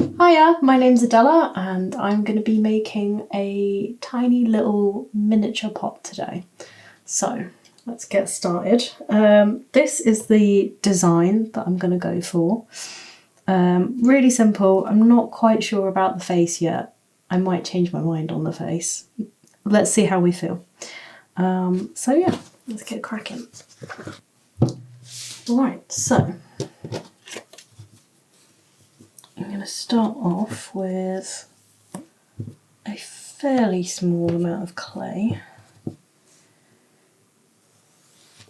Hiya, my name's Adela and I'm going to be making a tiny little miniature pot today. So let's get started. This is the design that I'm going to go for. Really simple. I'm not quite sure about the face yet. I might change my mind on the face. Let's see how we feel. So yeah, let's get cracking. Right, so I'm going to start off with a fairly small amount of clay.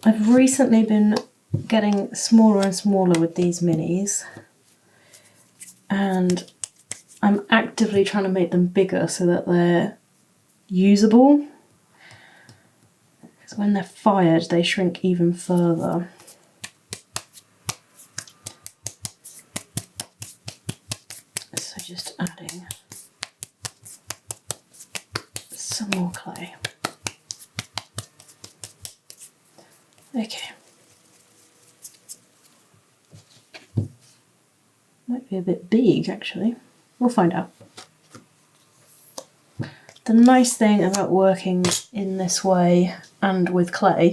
I've recently been getting smaller and smaller with these minis, and I'm actively trying to make them bigger so that they're usable, because when they're fired they shrink even further. So just adding some more clay. Okay. Might be a bit big actually. We'll find out. The nice thing about working in this way and with clay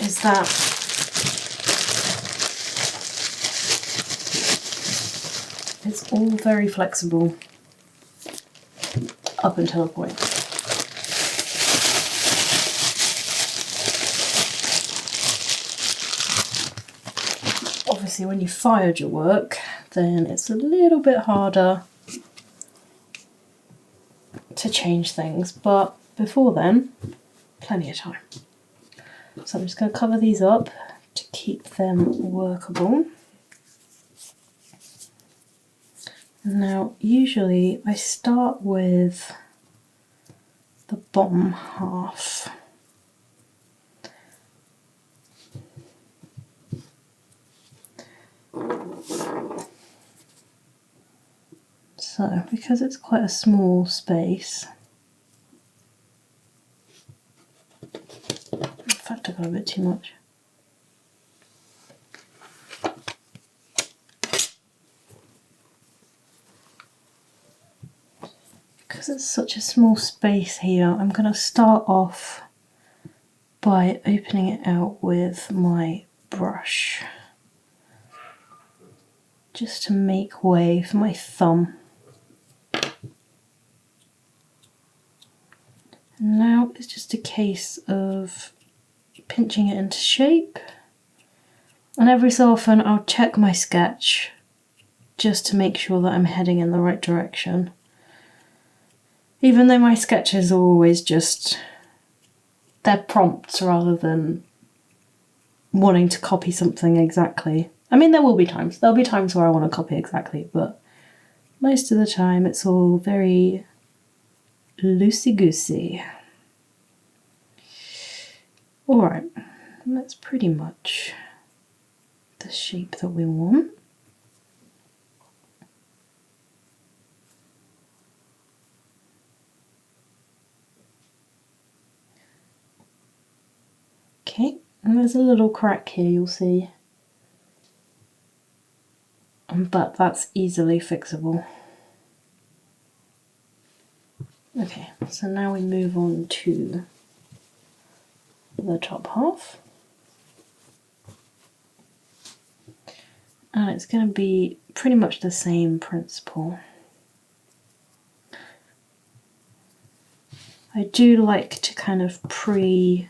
is that it's all very flexible up until a point. Obviously when you fired your work, then it's a little bit harder to change things, but before then, plenty of time. So I'm just going to cover these up to keep them workable. Now, usually I start with the bottom half. So, because it's quite a small space, in fact I got a bit too much. Because it's such a small space here, I'm going to start off by opening it out with my brush, just to make way for my thumb. And now it's just a case of pinching it into shape, and every so often I'll check my sketch just to make sure that I'm heading in the right direction. Even though my sketches are always just, they're prompts rather than wanting to copy something exactly. I mean, there'll be times where I want to copy exactly, but most of the time it's all very loosey-goosey. Alright, that's pretty much the shape that we want. Okay, and there's a little crack here, you'll see. But that's easily fixable. Okay, so now we move on to the top half. And it's going to be pretty much the same principle. I do like to kind of pre-shape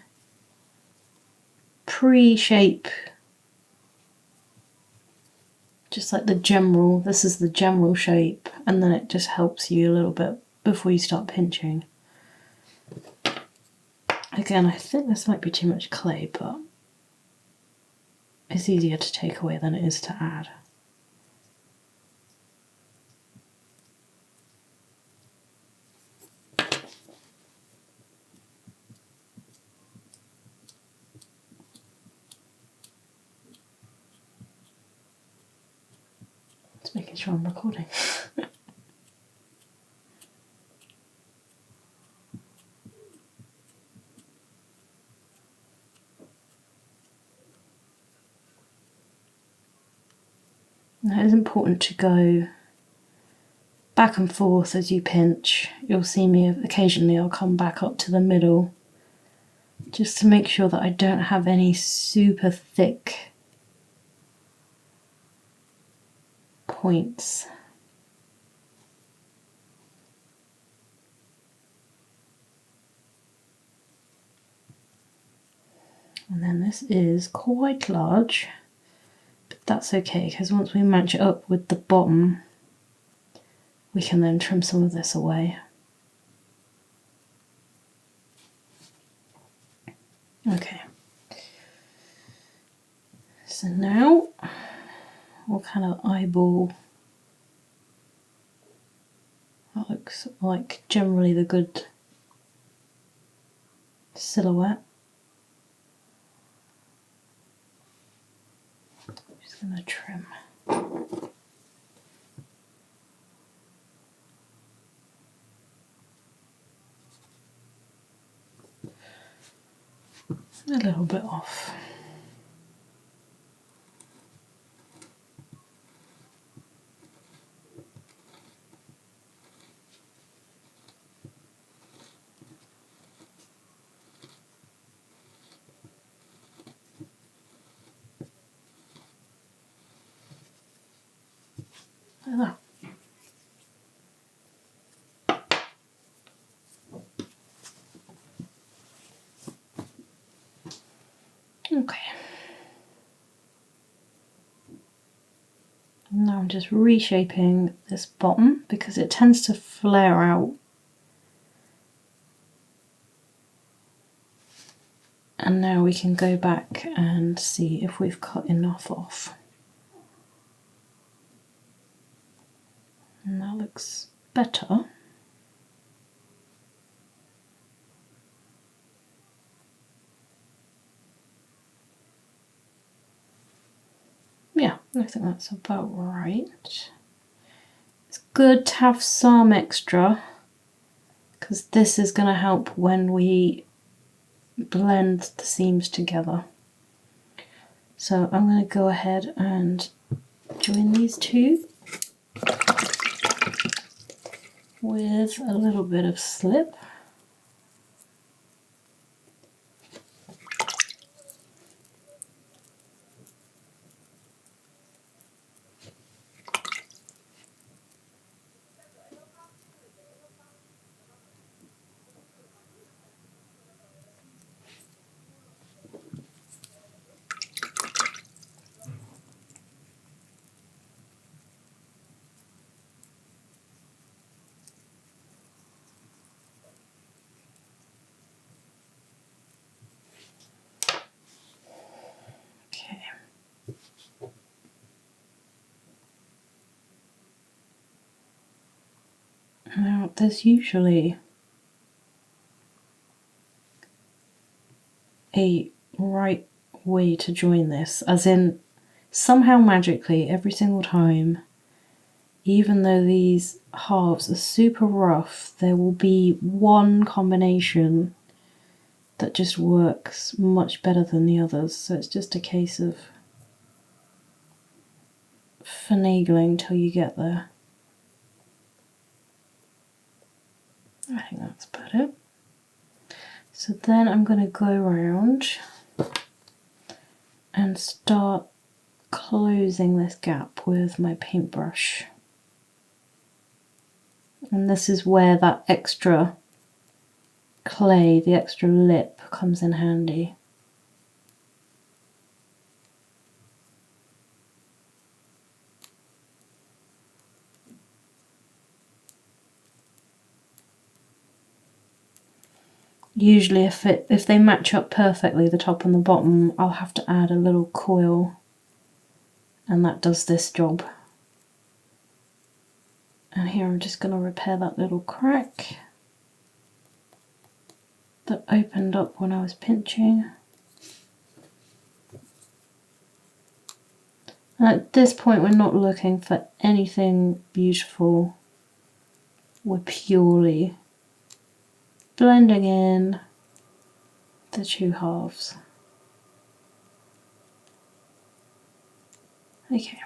just like this is the general shape, and then it just helps you a little bit before you start pinching. Again, I think this might be too much clay, but it's easier to take away than it is to add. Just making sure I'm recording. it is important to go back and forth as you pinch. You'll see me occasionally, I'll come back up to the middle just to make sure that I don't have any super thick points. And then this is quite large, but that's okay because once we match it up with the bottom, we can then trim some of this away. Okay, so now we'll kind of eyeball. That looks like generally the good silhouette. Just going to trim. A little bit off. Like that. Okay. Now I'm just reshaping this bottom because it tends to flare out. And now we can go back and see if we've cut enough off. And that looks better. Yeah, I think that's about right. It's good to have some extra because this is going to help when we blend the seams together. So I'm going to go ahead and join these two with a little bit of slip. Now, there's usually a right way to join this, as in somehow magically every single time, even though these halves are super rough, there will be one combination that just works much better than the others. So it's just a case of finagling till you get there. I think that's about it. So then I'm going to go around and start closing this gap with my paintbrush. And this is where that extra clay, the extra lip, comes in handy. Usually if they match up perfectly, the top and the bottom, I'll have to add a little coil, and that does this job. And here I'm just going to repair that little crack that opened up when I was pinching. And at this point we're not looking for anything beautiful, we're purely blending in the two halves. Okay,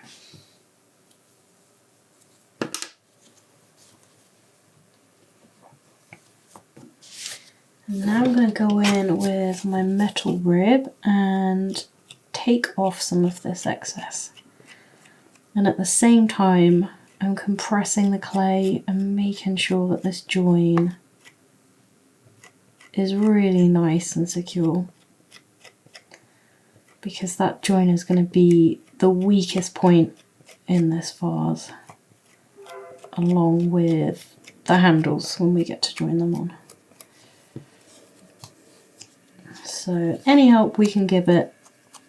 Now I'm going to go in with my metal rib and take off some of this excess. And at the same time, I'm compressing the clay and making sure that this join is really nice and secure. Because that join is going to be the weakest point in this vase, along with the handles when we get to join them on. So any help we can give it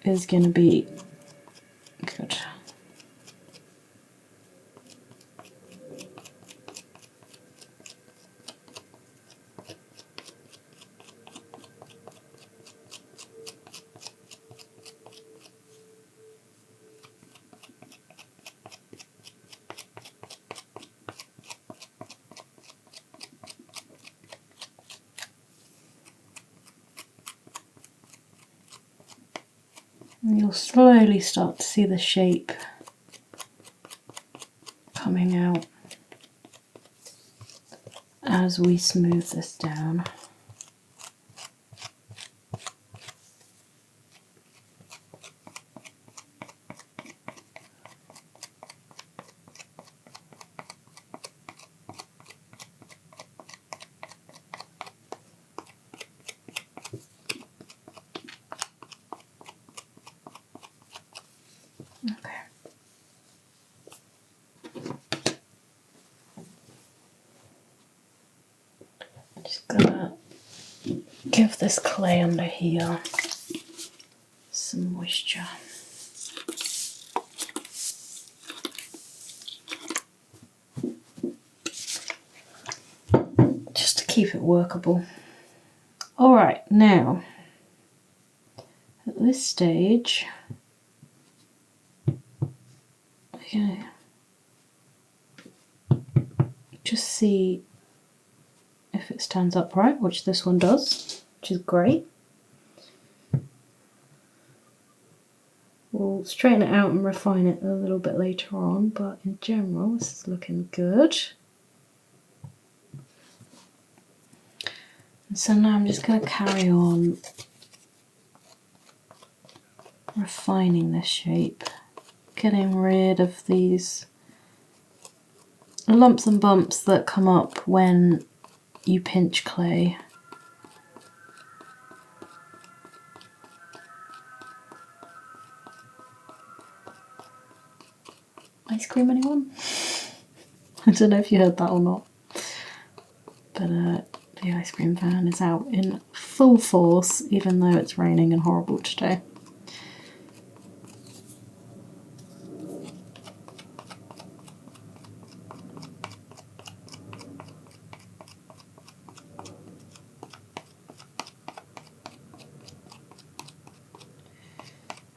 is going to be good. And you'll slowly start to see the shape coming out as we smooth this down. Okay. Just gonna give this clay under here some moisture. Just to keep it workable. Alright, now at this stage, okay, just see if it stands upright, which this one does, which is great. We'll straighten it out and refine it a little bit later on, but in general this is looking good. And so now I'm just going to carry on refining this shape, getting rid of these lumps and bumps that come up when you pinch clay. Ice cream, anyone? I don't know if you heard that or not, but the ice cream van is out in full force, even though it's raining and horrible today.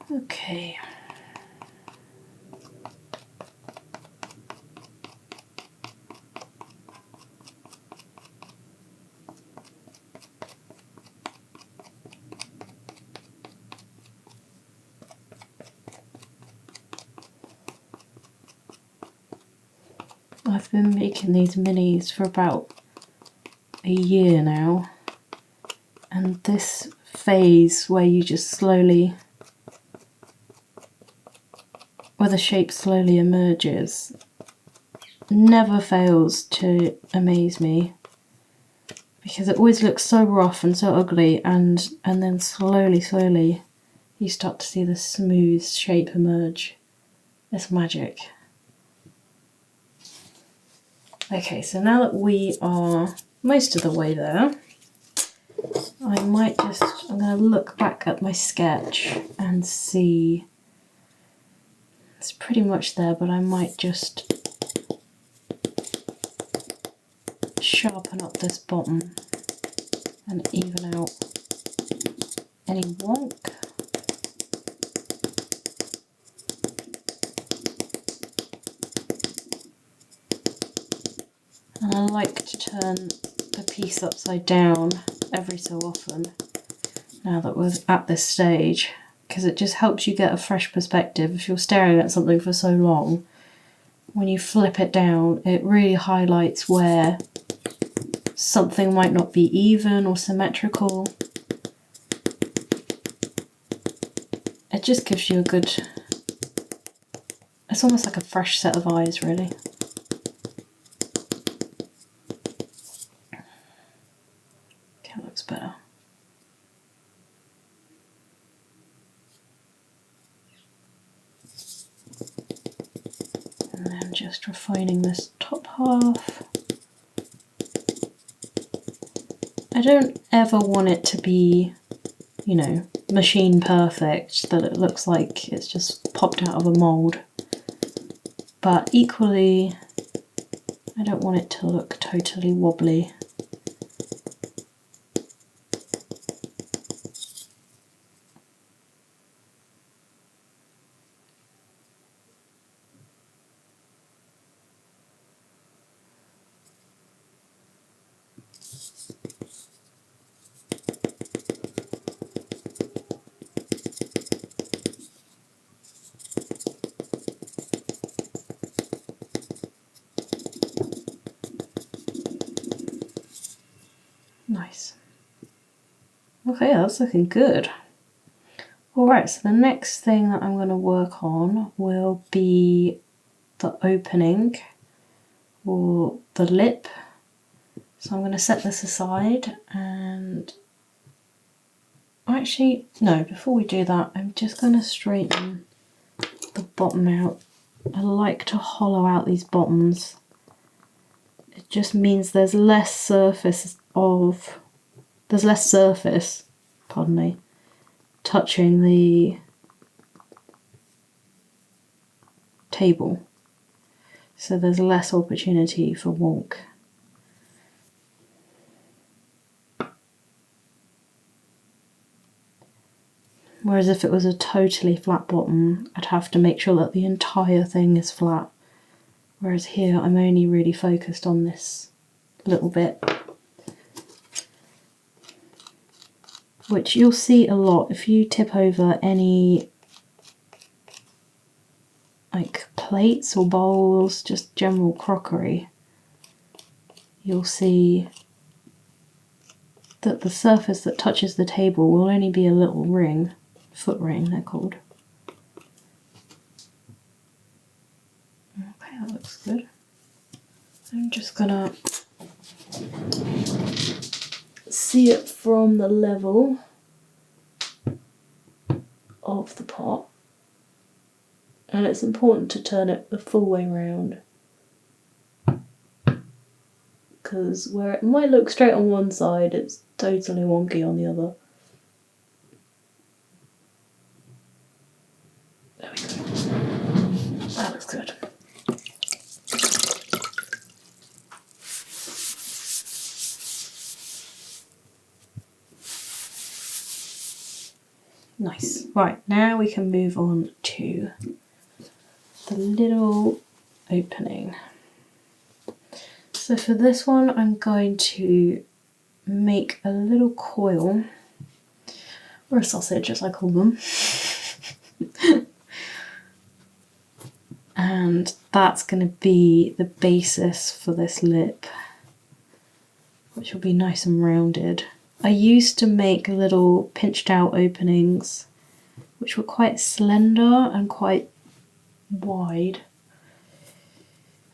Okay. I've been making these minis for about a year now, and this phase where you just slowly, where the shape slowly emerges, never fails to amaze me, because it always looks so rough and so ugly, and then slowly you start to see the smooth shape emerge. It's magic. Okay, so now that we are most of the way there, I'm going to look back at my sketch and see. It's pretty much there, but I might just sharpen up this bottom and even out any wonk. And I like to turn the piece upside down every so often, now that we're at this stage, because it just helps you get a fresh perspective. If you're staring at something for so long, when you flip it down, it really highlights where something might not be even or symmetrical. It just gives you a good, it's almost like a fresh set of eyes, really. Okay, that looks better. And then just refining this top half. I don't ever want it to be, you know, machine perfect, that it looks like it's just popped out of a mould. But equally, I don't want it to look totally wobbly. Nice. Okay, that's looking good. Alright, so the next thing that I'm going to work on will be the opening, or the lip. So I'm going to set this aside, and actually, no, before we do that, I'm just going to straighten the bottom out. I like to hollow out these bottoms. It just means there's less surface, pardon me, touching the table. So there's less opportunity for wonk. Whereas if it was a totally flat bottom, I'd have to make sure that the entire thing is flat. Whereas here, I'm only really focused on this little bit. Which you'll see a lot if you tip over any like plates or bowls, just general crockery. You'll see that the surface that touches the table will only be a little ring. Foot ring, they're called. Okay, that looks good. I'm just gonna see it from the level of the pot, and it's important to turn it the full way round, because where it might look straight on one side, it's totally wonky on the other. There we go. That looks good. Nice. Right, now we can move on to the little opening. So for this one, I'm going to make a little coil, or a sausage as I call them. And that's going to be the basis for this lip, which will be nice and rounded. I used to make little pinched out openings, which were quite slender and quite wide.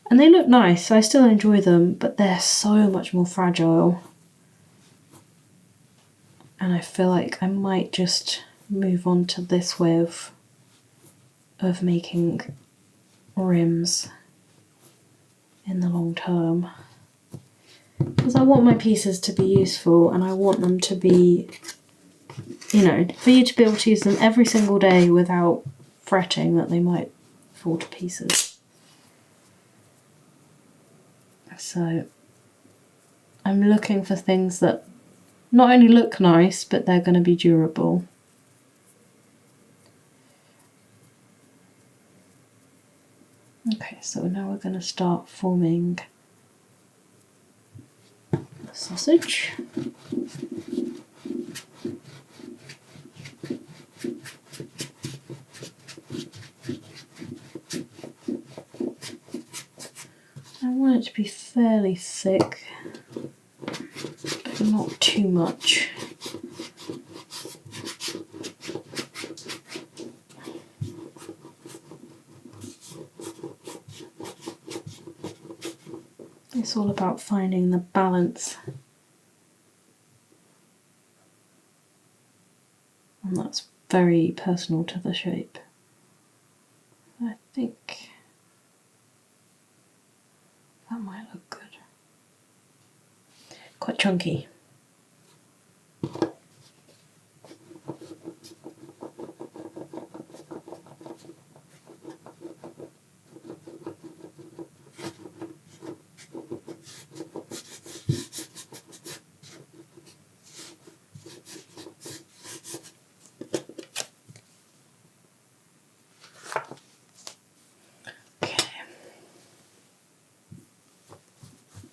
And they look nice, so I still enjoy them, but they're so much more fragile. And I feel like I might just move on to this way of making rims in the long term. Because I want my pieces to be useful, and I want them to be, you know, for you to be able to use them every single day without fretting that they might fall to pieces. So I'm looking for things that not only look nice, but they're going to be durable. Okay, so now we're going to start forming the sausage. I want it to be fairly thick. not too much. It's all about finding the balance, and that's very personal to the shape. I think that might look good. Quite chunky.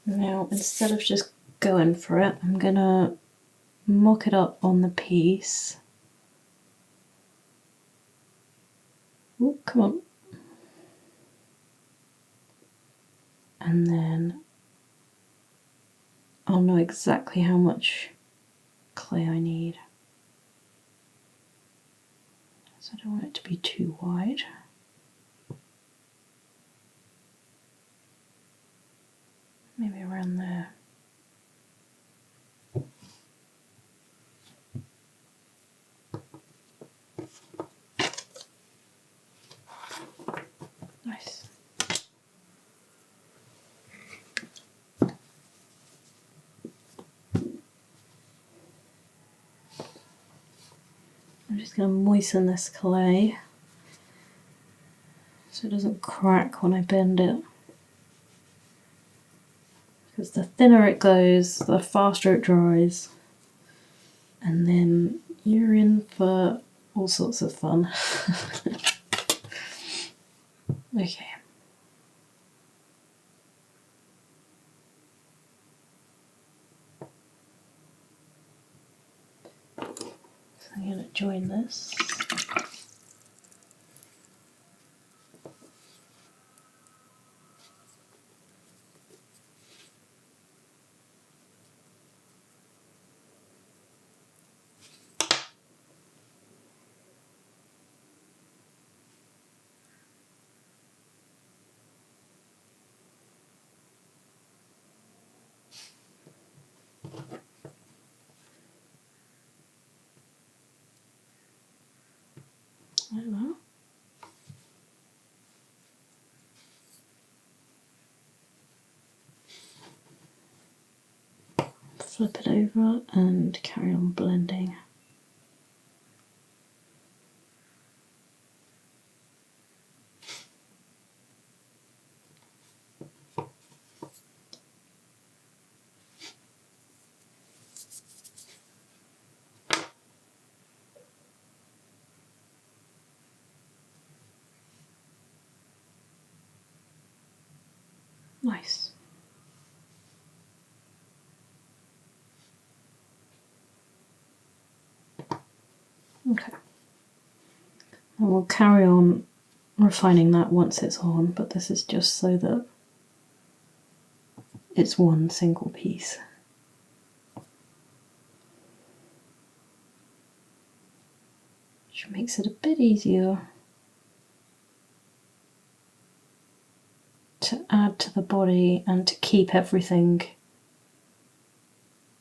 Now, instead of just going for it, I'm gonna mock it up on the piece. Oh, come on. And then I'll know exactly how much clay I need. So I don't want it to be too wide. Maybe around there. Nice. I'm just going to moisten this clay so it doesn't crack when I bend it. Because the thinner it goes, the faster it dries. And then you're in for all sorts of fun. Okay. So I'm going to join this. Like that. Flip it over and carry on blending. Nice. Okay. And we'll carry on refining that once it's on, but this is just so that it's one single piece. Which makes it a bit easier to add to the body and to keep everything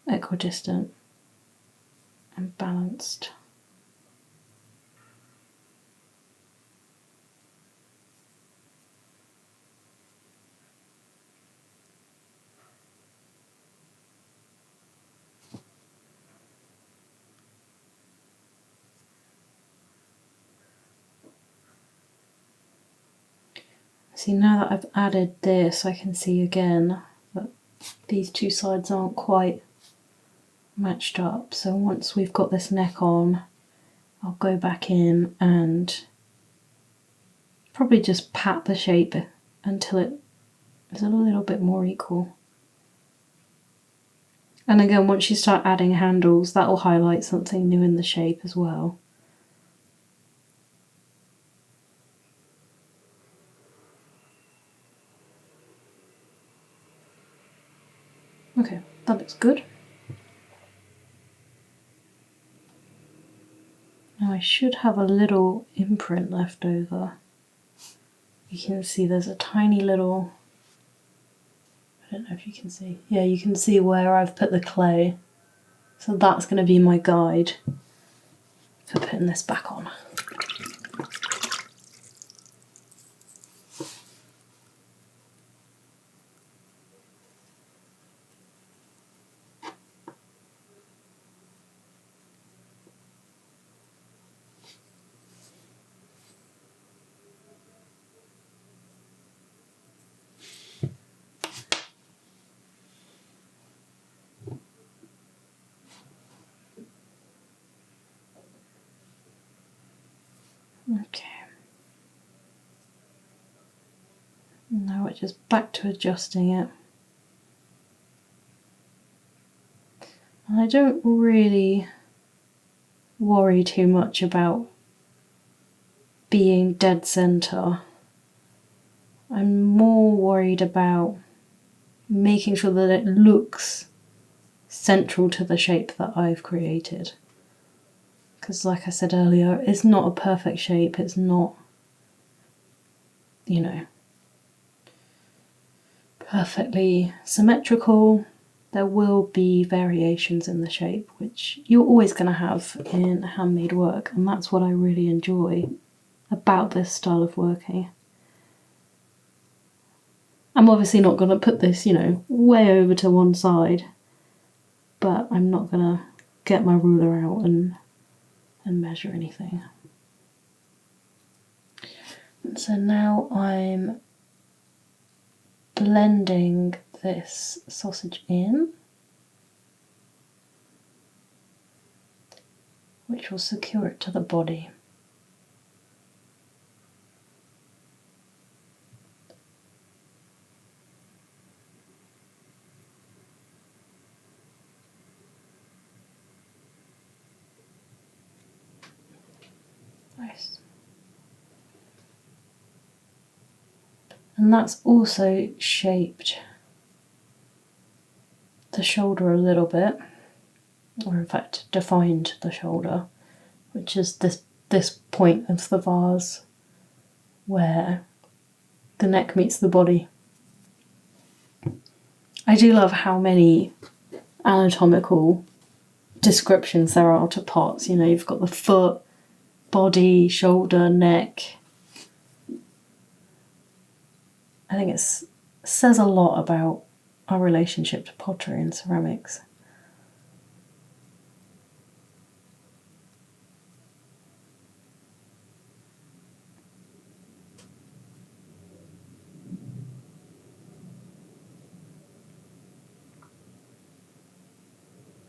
equidistant and balanced. See, now that I've added this, I can see again that these two sides aren't quite matched up. So once we've got this neck on, I'll go back in and probably just pat the shape until it is a little bit more equal. And again, once you start adding handles, that will highlight something new in the shape as well. Okay, that looks good. I should have a little imprint left over. You can see there's a tiny little, I don't know if you can see, yeah, you can see where I've put the clay. So that's going to be my guide for putting this back on. Okay. Now we're just back to adjusting it. And I don't really worry too much about being dead center. I'm more worried about making sure that it looks central to the shape that I've created. Because like I said earlier, it's not a perfect shape, it's not, you know, perfectly symmetrical. There will be variations in the shape, which you're always going to have in handmade work, and that's what I really enjoy about this style of working. I'm obviously not going to put this, you know, way over to one side, but I'm not going to get my ruler out and measure anything. So now I'm blending this sausage in, which will secure it to the body. Nice. And that's also shaped the shoulder a little bit, or in fact defined the shoulder, which is this point of the vase where the neck meets the body. I do love how many anatomical descriptions there are to pots. You know, you've got the foot, body, shoulder, neck. I think it says a lot about our relationship to pottery and ceramics.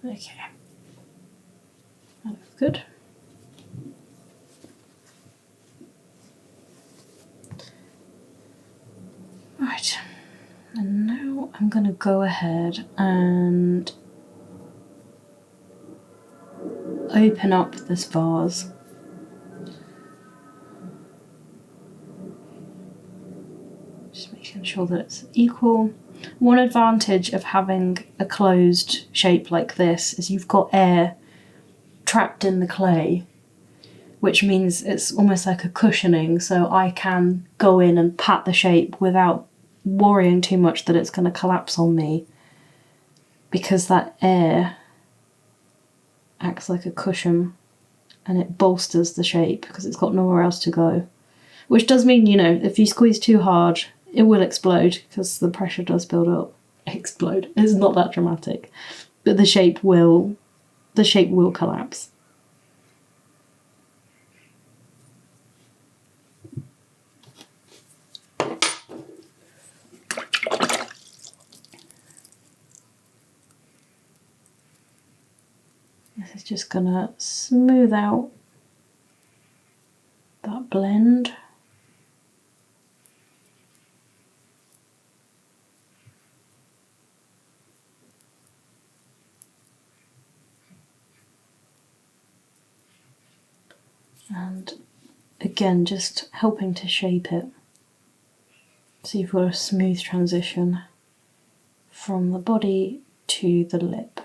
Okay, that looks good. Right, and now I'm going to go ahead and open up this vase. Just making sure that it's equal. One advantage of having a closed shape like this is you've got air trapped in the clay, which means it's almost like a cushioning, so I can go in and pat the shape without worrying too much that it's going to collapse on me, because that air acts like a cushion and it bolsters the shape because it's got nowhere else to go. Which does mean, you know, if you squeeze too hard, it will explode because the pressure does build up. Explode. It's not that dramatic, but the shape will collapse. This is just gonna smooth out that blend. And again, just helping to shape it so you've got a smooth transition from the body to the lip.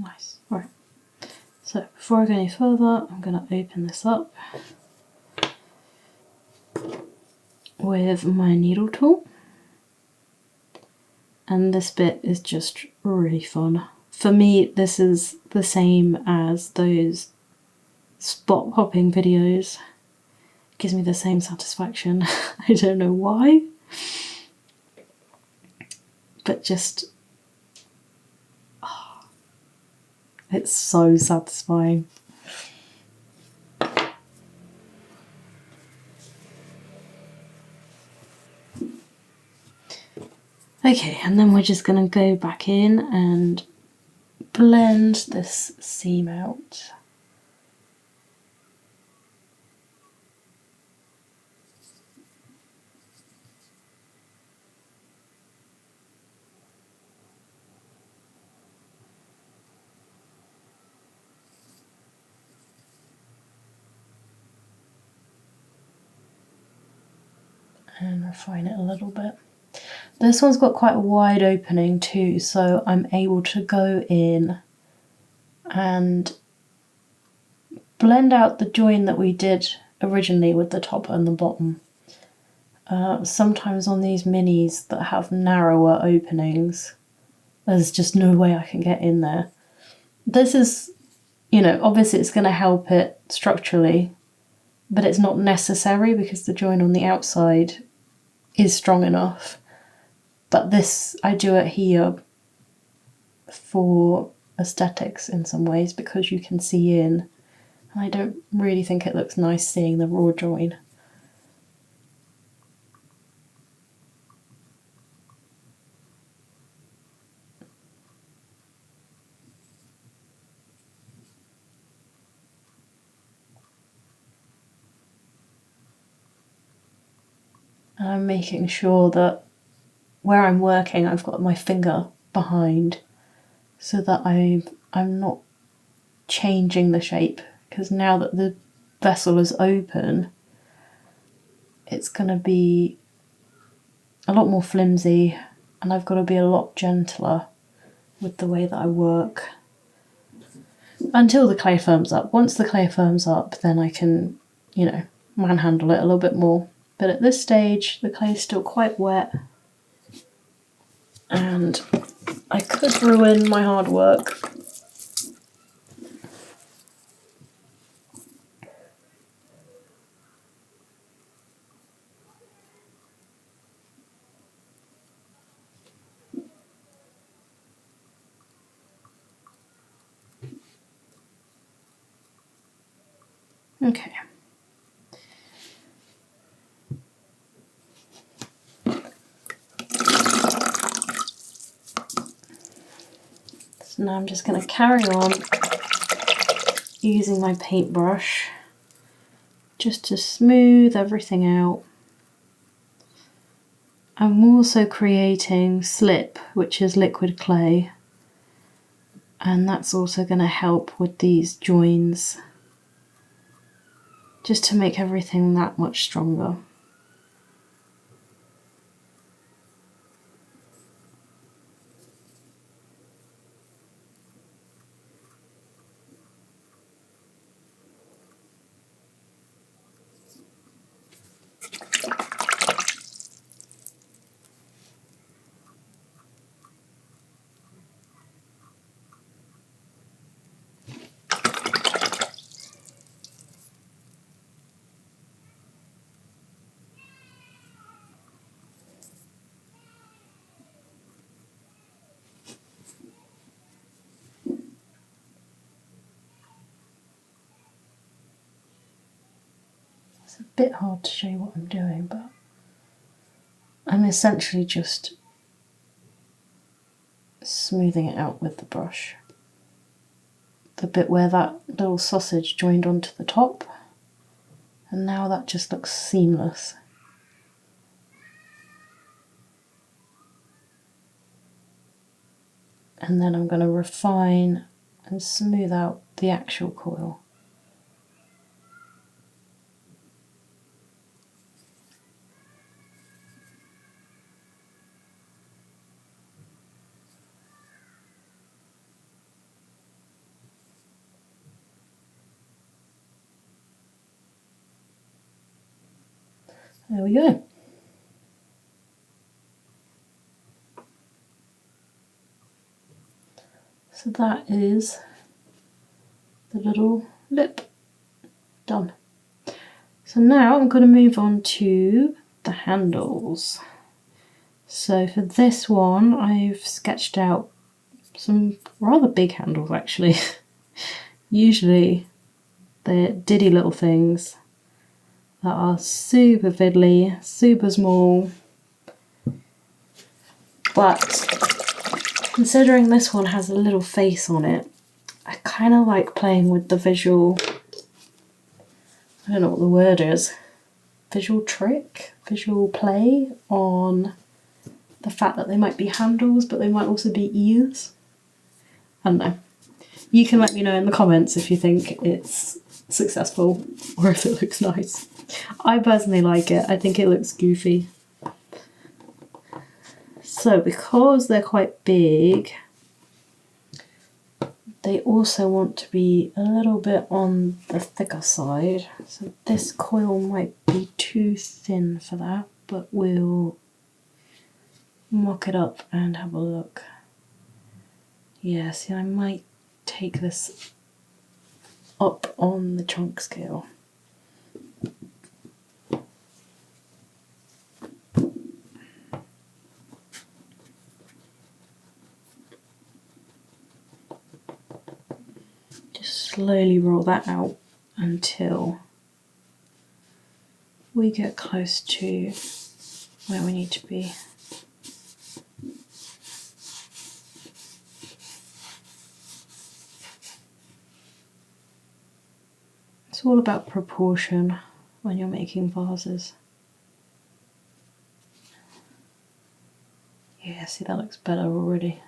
Nice. Right. So before I go any further, I'm going to open this up with my needle tool. And this bit is just really fun. For me, this is the same as those spot popping videos. It gives me the same satisfaction. I don't know why. But just... oh, it's so satisfying. Okay, and then we're just going to go back in and blend this seam out. And refine it a little bit. This one's got quite a wide opening too, so I'm able to go in and blend out the join that we did originally with the top and the bottom. Sometimes on these minis that have narrower openings, there's just no way I can get in there. This is, you know, obviously it's going to help it structurally, but it's not necessary because the join on the outside is strong enough. But this, I do it here for aesthetics in some ways because you can see in, and I don't really think it looks nice seeing the raw join. And I'm making sure that where I'm working, I've got my finger behind so that I'm not changing the shape, because now that the vessel is open, it's going to be a lot more flimsy and I've got to be a lot gentler with the way that I work until the clay firms up. Once the clay firms up, then I can, you know, manhandle it a little bit more. But at this stage, the clay is still quite wet and I could ruin my hard work. Okay. So now I'm just going to carry on using my paintbrush just to smooth everything out. I'm also creating slip, which is liquid clay, and that's also going to help with these joins, just to make everything that much stronger. It's a bit hard to show you what I'm doing, but I'm essentially just smoothing it out with the brush. The bit where that little sausage joined onto the top, and now that just looks seamless. And then I'm going to refine and smooth out the actual coil. There we go. So that is the little lip done. So now I'm going to move on to the handles. So for this one I've sketched out some rather big handles actually. Usually they're diddy little things that are super fiddly, super small, but considering this one has a little face on it, I kind of like playing with the visual, I don't know what the word is, visual trick, visual play on the fact that they might be handles but they might also be ears. I don't know. You can let me know in the comments if you think it's successful or if it looks nice. I personally like it. I think it looks goofy. So because they're quite big, they also want to be a little bit on the thicker side. So this coil might be too thin for that, but we'll mock it up and have a look. Yeah, see, I might take this up on the chunk scale. Just slowly roll that out until we get close to where we need to be. It's all about proportion when you're making vases. Yeah, see, that looks better already.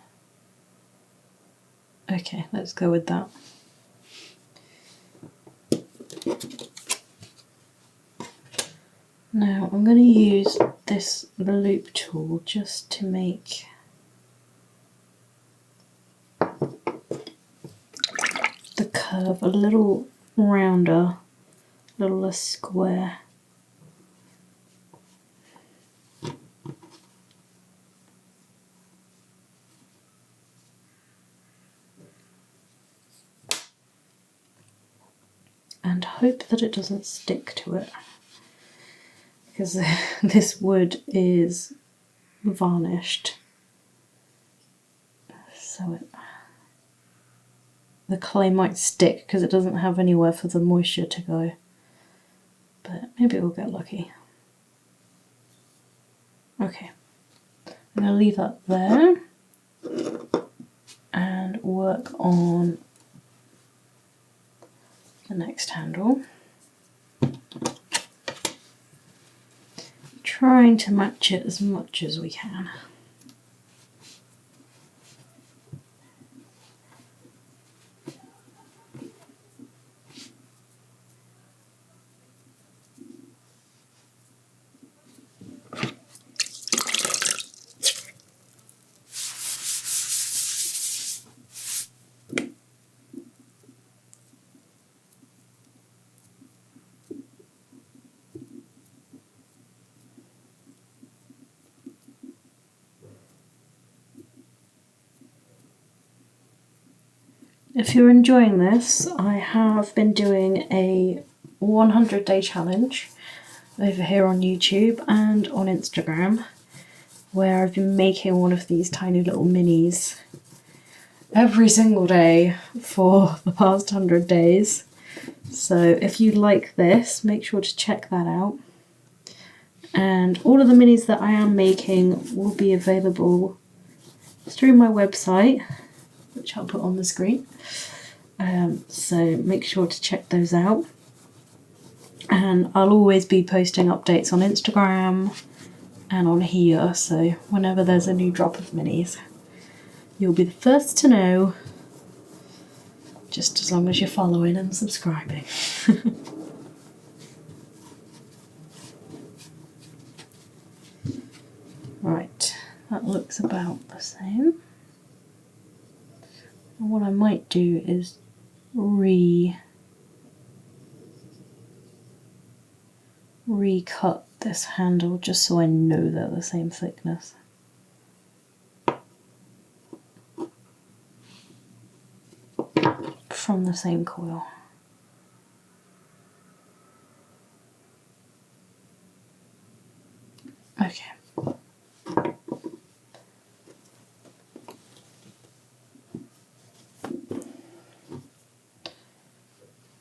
Okay, let's go with that. Now I'm going to use this loop tool just to make the curve a little rounder, a little less square. And hope that it doesn't stick to it, because this wood is varnished, so the clay might stick because it doesn't have anywhere for the moisture to go, but maybe we'll get lucky. Okay, I'm going to leave that there and work on the next handle, trying to match it as much as we can. If you're enjoying this, I have been doing a 100-day challenge over here on YouTube and on Instagram, where I've been making one of these tiny little minis every single day for the past 100 days. So if you like this, make sure to check that out. And all of the minis that I am making will be available through my website, which I'll put on the screen. So make sure to check those out. And I'll always be posting updates on Instagram and on here, so whenever there's a new drop of minis, you'll be the first to know, just as long as you're following and subscribing. Right, that looks about the same. And what I might do is recut this handle just so I know they're the same thickness. From the same coil. Okay.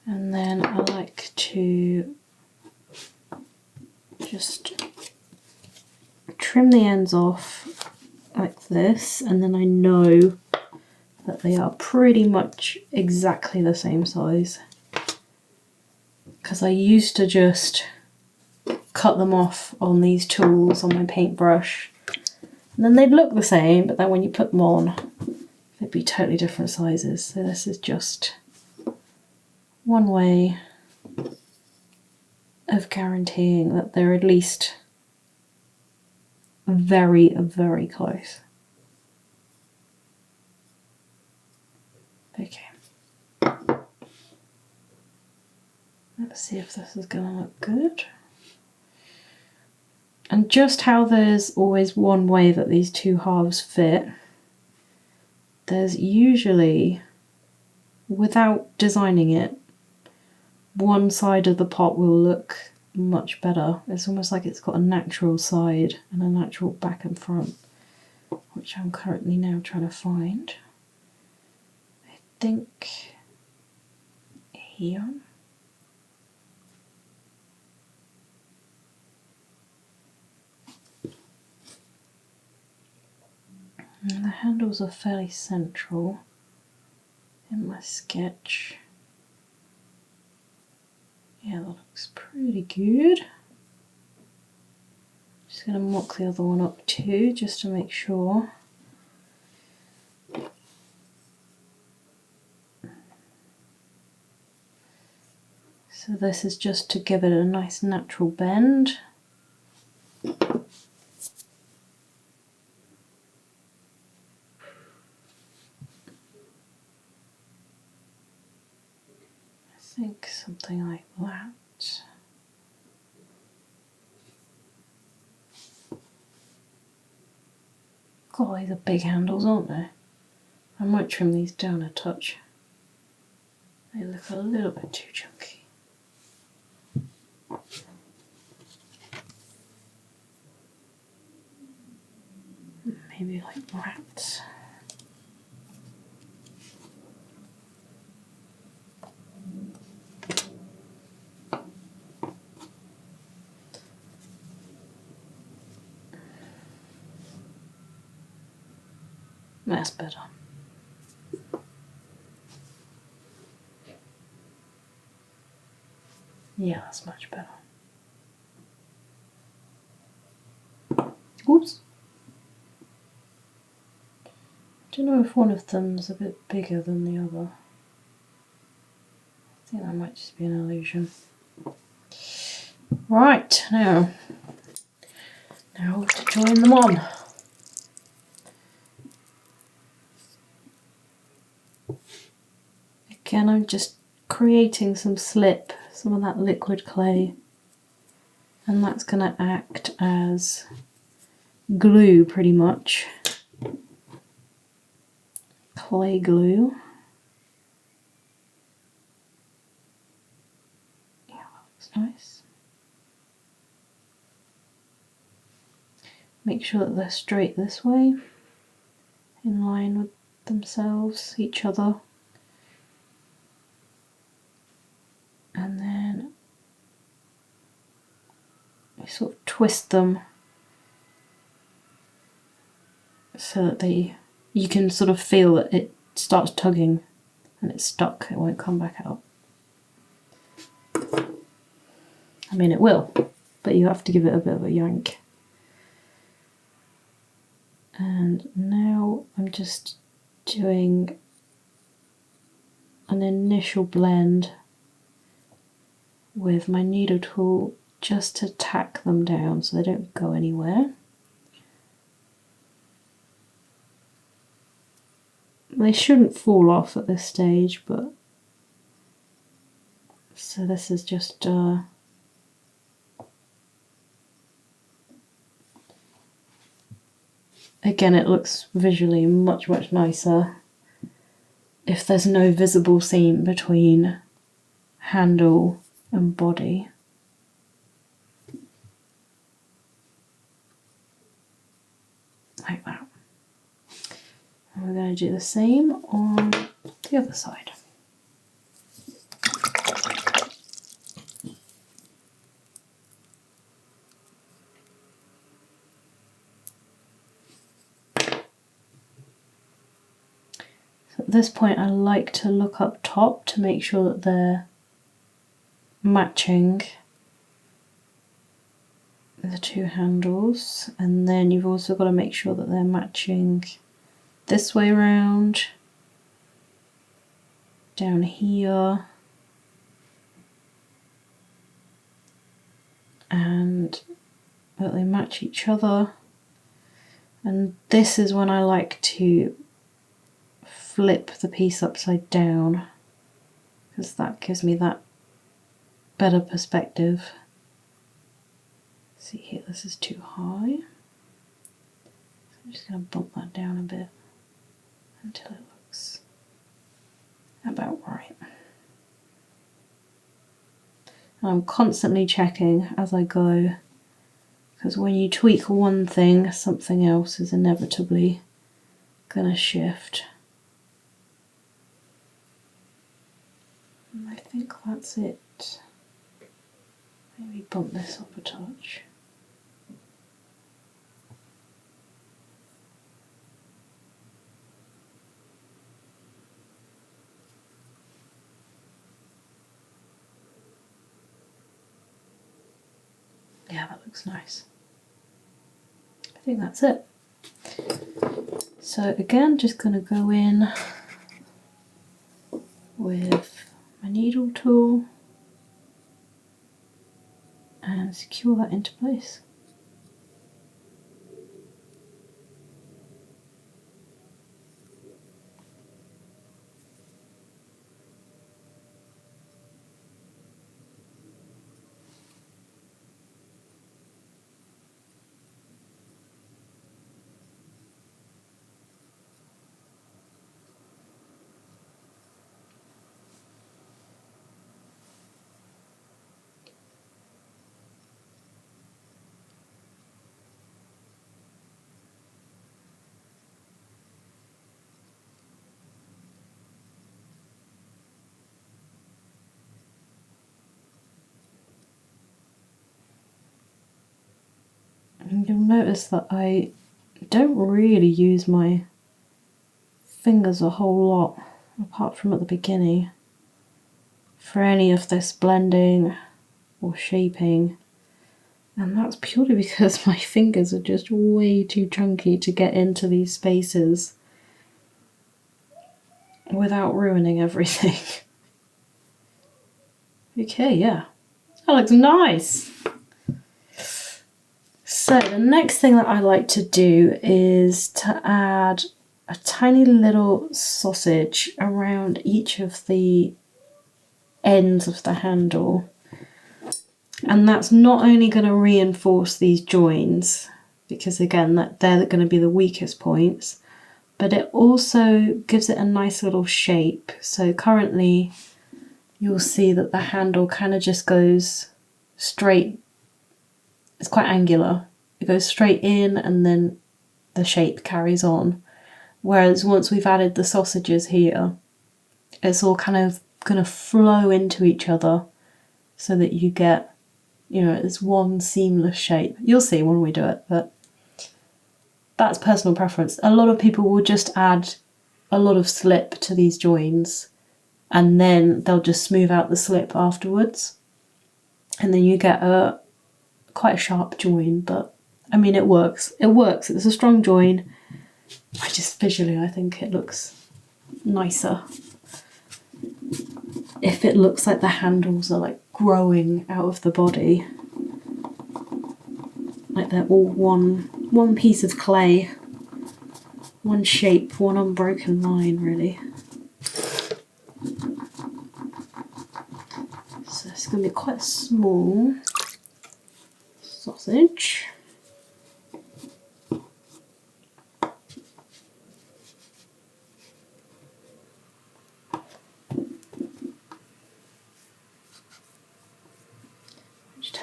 And then I like to just trim the ends off like this, and then I know that they are pretty much exactly the same size. Because I used to just cut them off on these tools on my paintbrush, and then they'd look the same, but then when you put them on, they'd be totally different sizes. So this is just one way of guaranteeing that they're at least very, very close. Okay. Let's see if this is going to look good. And just how there's always one way that these two halves fit, there's usually, without designing it, one side of the pot will look much better. It's almost like it's got a natural side and a natural back and front, which I'm currently now trying to find. I think here. And the handles are fairly central in my sketch. Yeah, that looks pretty good. Just going to mock the other one up too, just to make sure. So this is just to give it a nice natural bend. I think something like that. God, these are big handles, aren't they? I might trim these down a touch. They look a little bit too chunky. Maybe like rats. That's better. Yeah, that's much better. Oops. I don't know if one of them's a bit bigger than the other. I think that might just be an illusion. Right, now to join them on. Again, I'm just creating some slip, some of that liquid clay, and that's going to act as glue pretty much. Clay glue. Yeah, that looks nice. Make sure that they're straight this way, in line with themselves, each other. And then I sort of twist them so that you can sort of feel that it starts tugging and it's stuck, it won't come back out. I mean, it will, but you have to give it a bit of a yank. And now I'm just doing an initial blend with my needle tool just to tack them down so they don't go anywhere. They shouldn't fall off at this stage, but so this is just again, it looks visually much nicer if there's no visible seam between handle and body. Like that. And we're going to do the same on the other side. So at this point I like to look up top to make sure that they're matching the two handles, and then you've also got to make sure that they're matching this way around, down here, and that they match each other. And this is when I like to flip the piece upside down, because that gives me that better perspective. See here, this is too high. So I'm just going to bump that down a bit until it looks about right. And I'm constantly checking as I go, because when you tweak one thing, something else is inevitably going to shift. And I think that's it. Maybe bump this up a touch. Yeah, that looks nice. I think that's it. So again, just going to go in with my needle tool and secure that into place. And you'll notice that I don't really use my fingers a whole lot, apart from at the beginning, for any of this blending or shaping. And that's purely because my fingers are just way too chunky to get into these spaces without ruining everything. Okay, yeah, that looks nice. So the next thing that I like to do is to add a tiny little sausage around each of the ends of the handle. And that's not only going to reinforce these joins, because again, they're going to be the weakest points, but it also gives it a nice little shape. So currently you'll see that the handle kind of just goes straight. It's quite angular. It goes straight in and then the shape carries on. Whereas once we've added the sausages here, it's all kind of going to flow into each other so that you get, you know, this one seamless shape. You'll see when we do it, but that's personal preference. A lot of people will just add a lot of slip to these joins and then they'll just smooth out the slip afterwards. And then you get quite a sharp join, but I mean, it works. It works. It's a strong join. I just visually, I think it looks nicer if it looks like the handles are like growing out of the body, like they're all one piece of clay, one shape, one unbroken line, really. So it's going to be quite a small sausage.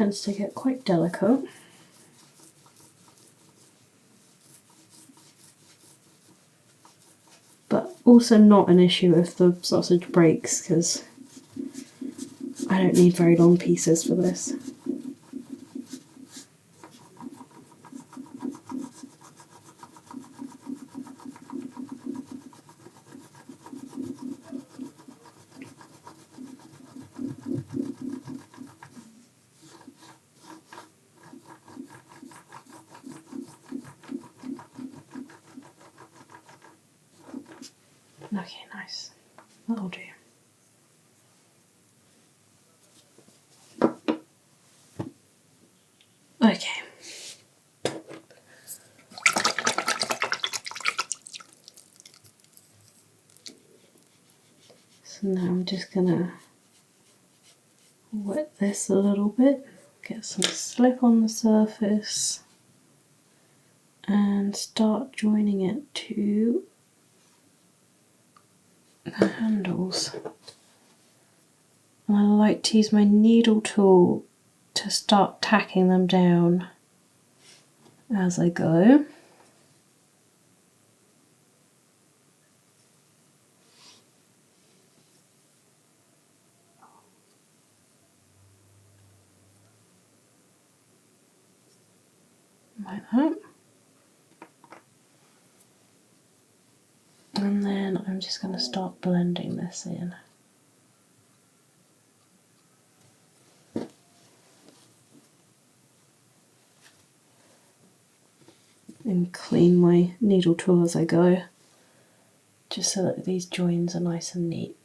tends to get quite delicate. But also not an issue if the sausage breaks, because I don't need very long pieces for this. Okay, nice. That'll do. Okay. So now I'm just gonna wet this a little bit, get some slip on the surface, and start joining it to the handles. And I like to use my needle tool to start tacking them down as I go. Like that. And then I'm just going to start blending this in. And clean my needle tool as I go, just so that these joins are nice and neat.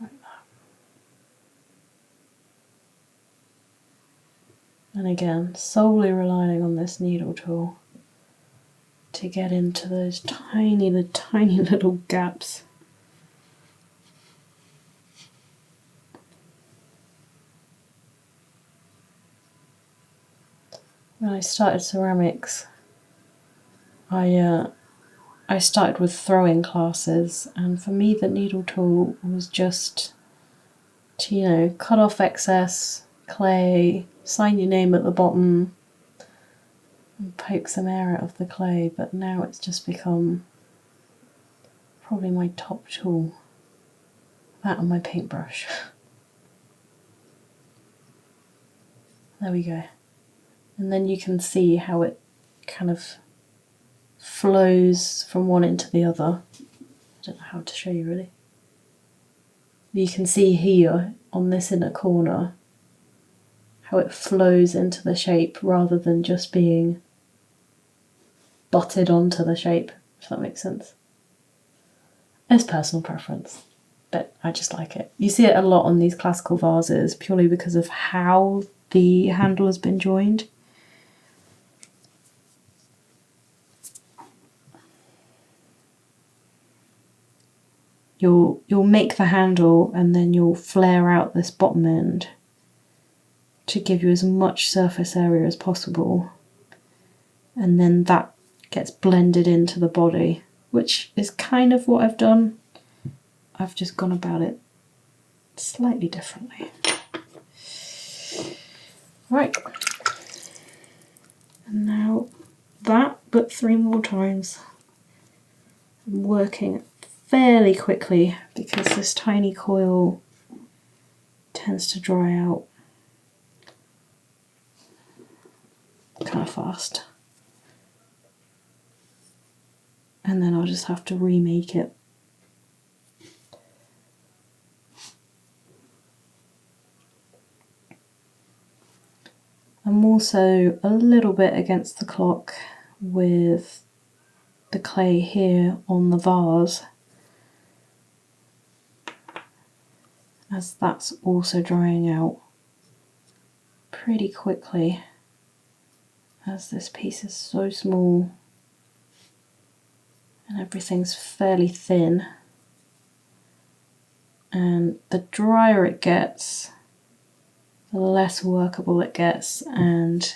Like that. And again, solely relying on this needle tool to get into those tiny little gaps. When I started ceramics, I started with throwing classes, and for me the needle tool was just to, you know, cut off excess clay, sign your name at the bottom, and poke some air out of the clay. But now it's just become probably my top tool. That and my paintbrush. There we go. And then you can see how it kind of flows from one end to the other. I don't know how to show you really. You can see here on this inner corner how it flows into the shape rather than just being butted onto the shape, if that makes sense. It's personal preference, but I just like it. You see it a lot on these classical vases purely because of how the handle has been joined. You'll make the handle and then you'll flare out this bottom end to give you as much surface area as possible, and then that gets blended into the body, which is kind of what I've done. I've just gone about it slightly differently. Right, and now that, but 3 more times. I'm working fairly quickly because this tiny coil tends to dry out kind of fast, and then I'll just have to remake it. I'm also a little bit against the clock with the clay here on the vase, as that's also drying out pretty quickly, as this piece is so small and everything's fairly thin. And the drier it gets, the less workable it gets, and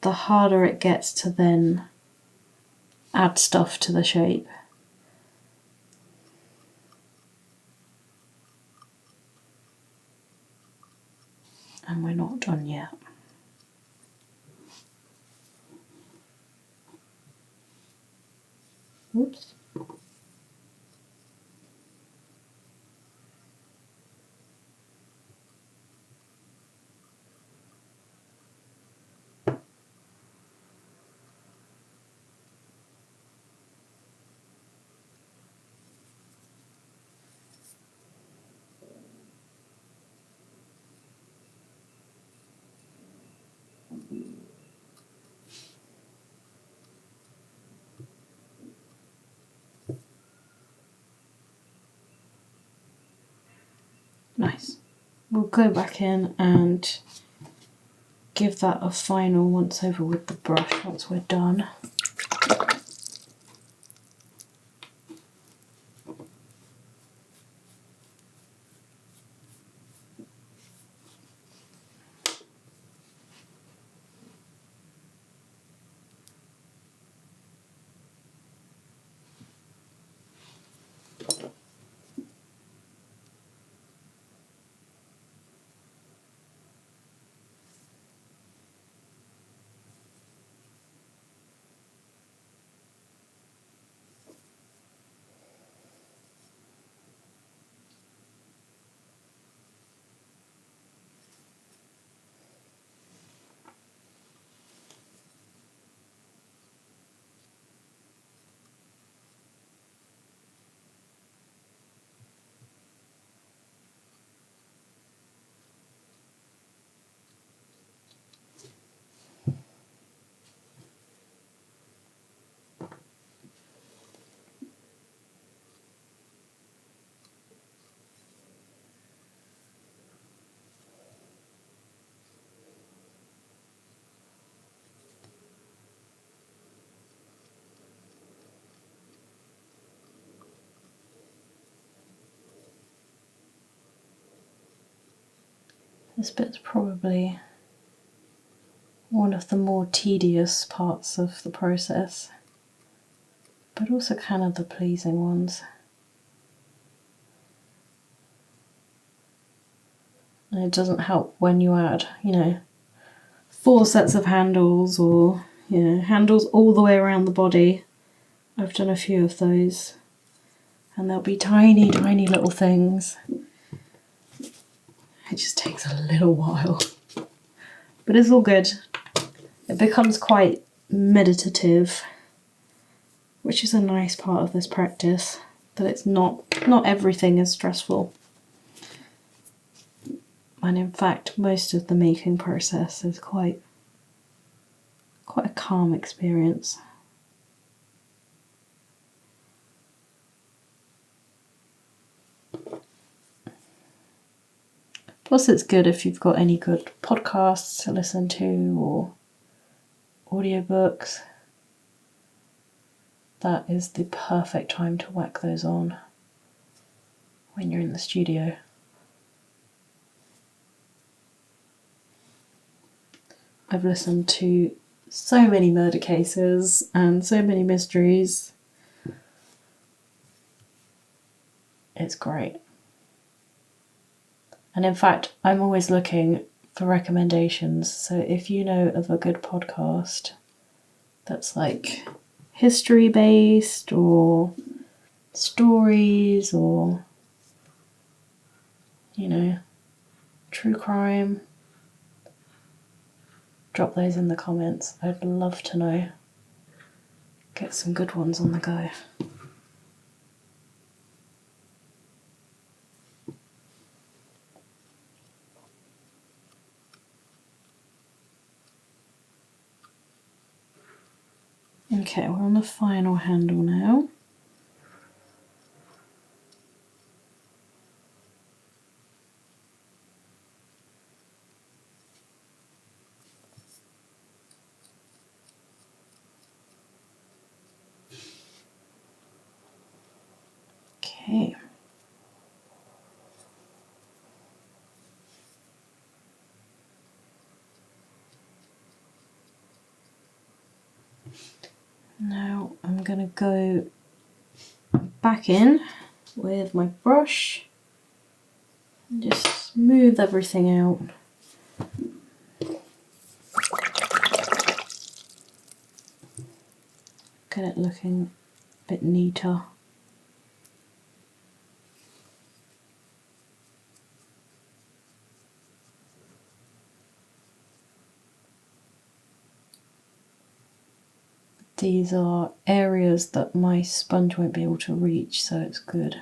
the harder it gets to then add stuff to the shape. And we're not done yet. Oops. Nice. We'll go back in and give that a final once over with the brush once we're done. This bit's probably one of the more tedious parts of the process, but also kind of the pleasing ones. And it doesn't help when you add, 4 sets of handles, or, handles all the way around the body. I've done a few of those, and there'll be tiny, tiny little things. It just takes a little while, but it's all good. It becomes quite meditative, which is a nice part of this practice, that it's not everything is stressful. And in fact, most of the making process is quite a calm experience. Plus it's good if you've got any good podcasts to listen to or audiobooks. That is the perfect time to whack those on when you're in the studio. I've listened to so many murder cases and so many mysteries. It's great. And in fact, I'm always looking for recommendations. So if you know of a good podcast that's like history based or stories or, true crime, drop those in the comments. I'd love to know. Get some good ones on the go. Okay, we're on the final handle now. Okay. Now I'm going to go back in with my brush and just smooth everything out. Get it looking a bit neater. These are areas that my sponge won't be able to reach, so it's good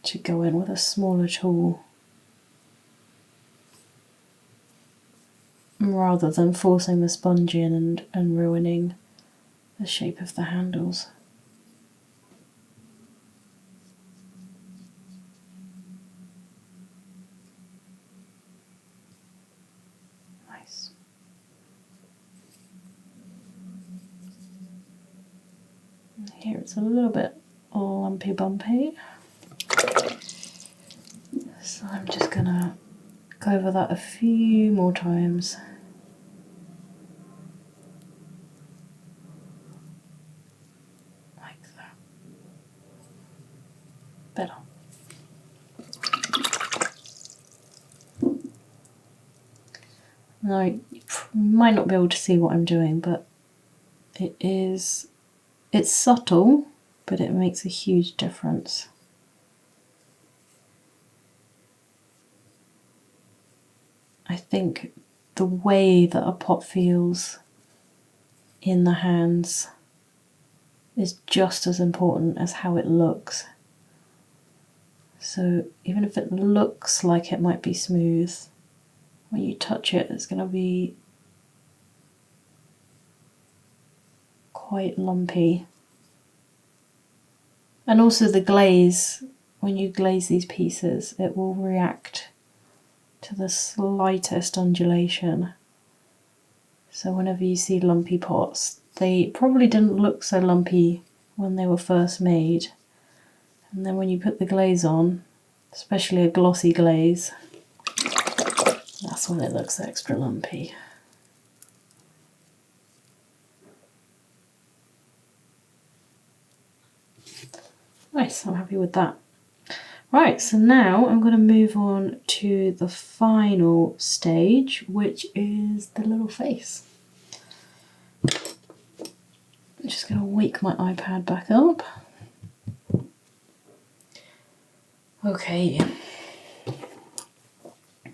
to go in with a smaller tool rather than forcing the sponge in and ruining the shape of the handles. Nice. Here it's a little bit lumpy bumpy, so I'm just gonna go over that a few more times. Like that. Better. Now, you might not be able to see what I'm doing, but it's subtle, but it makes a huge difference. I think the way that a pot feels in the hands is just as important as how it looks. So even if it looks like it might be smooth, when you touch it, it's going to be quite lumpy. And also the glaze, when you glaze these pieces, it will react to the slightest undulation. So whenever you see lumpy pots, they probably didn't look so lumpy when they were first made. And then when you put the glaze on, especially a glossy glaze, that's when it looks extra lumpy. Nice, I'm happy with that. Right, so now I'm going to move on to the final stage, which is the little face. I'm just going to wake my iPad back up. Okay.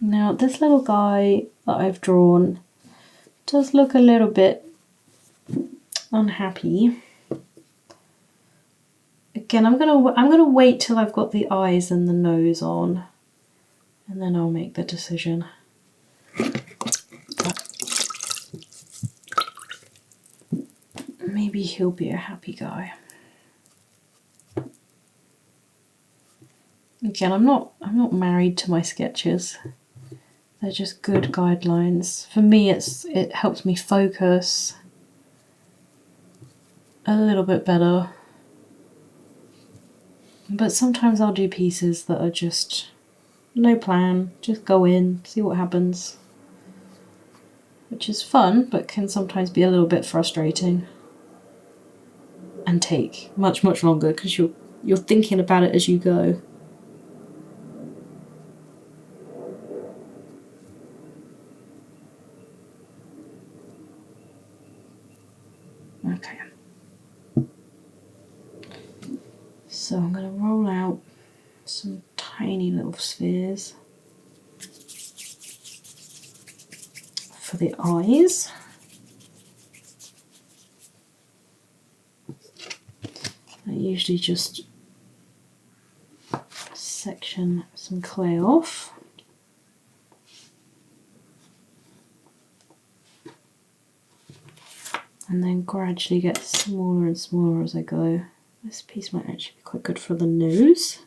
Now this little guy that I've drawn does look a little bit unhappy. Again, I'm gonna wait till I've got the eyes and the nose on, and then I'll make the decision. But maybe he'll be a happy guy. Again, I'm not married to my sketches. They're just good guidelines. For me, it helps me focus a little bit better. But sometimes I'll do pieces that are just no plan, just go in, see what happens. Which is fun, but can sometimes be a little bit frustrating. And take much, much longer because you're thinking about it as you go. Okay. So I'm going to roll out some tiny little spheres for the eyes. I usually just section some clay off. and then gradually get smaller and smaller as I go. This piece might actually be quite good for the nose.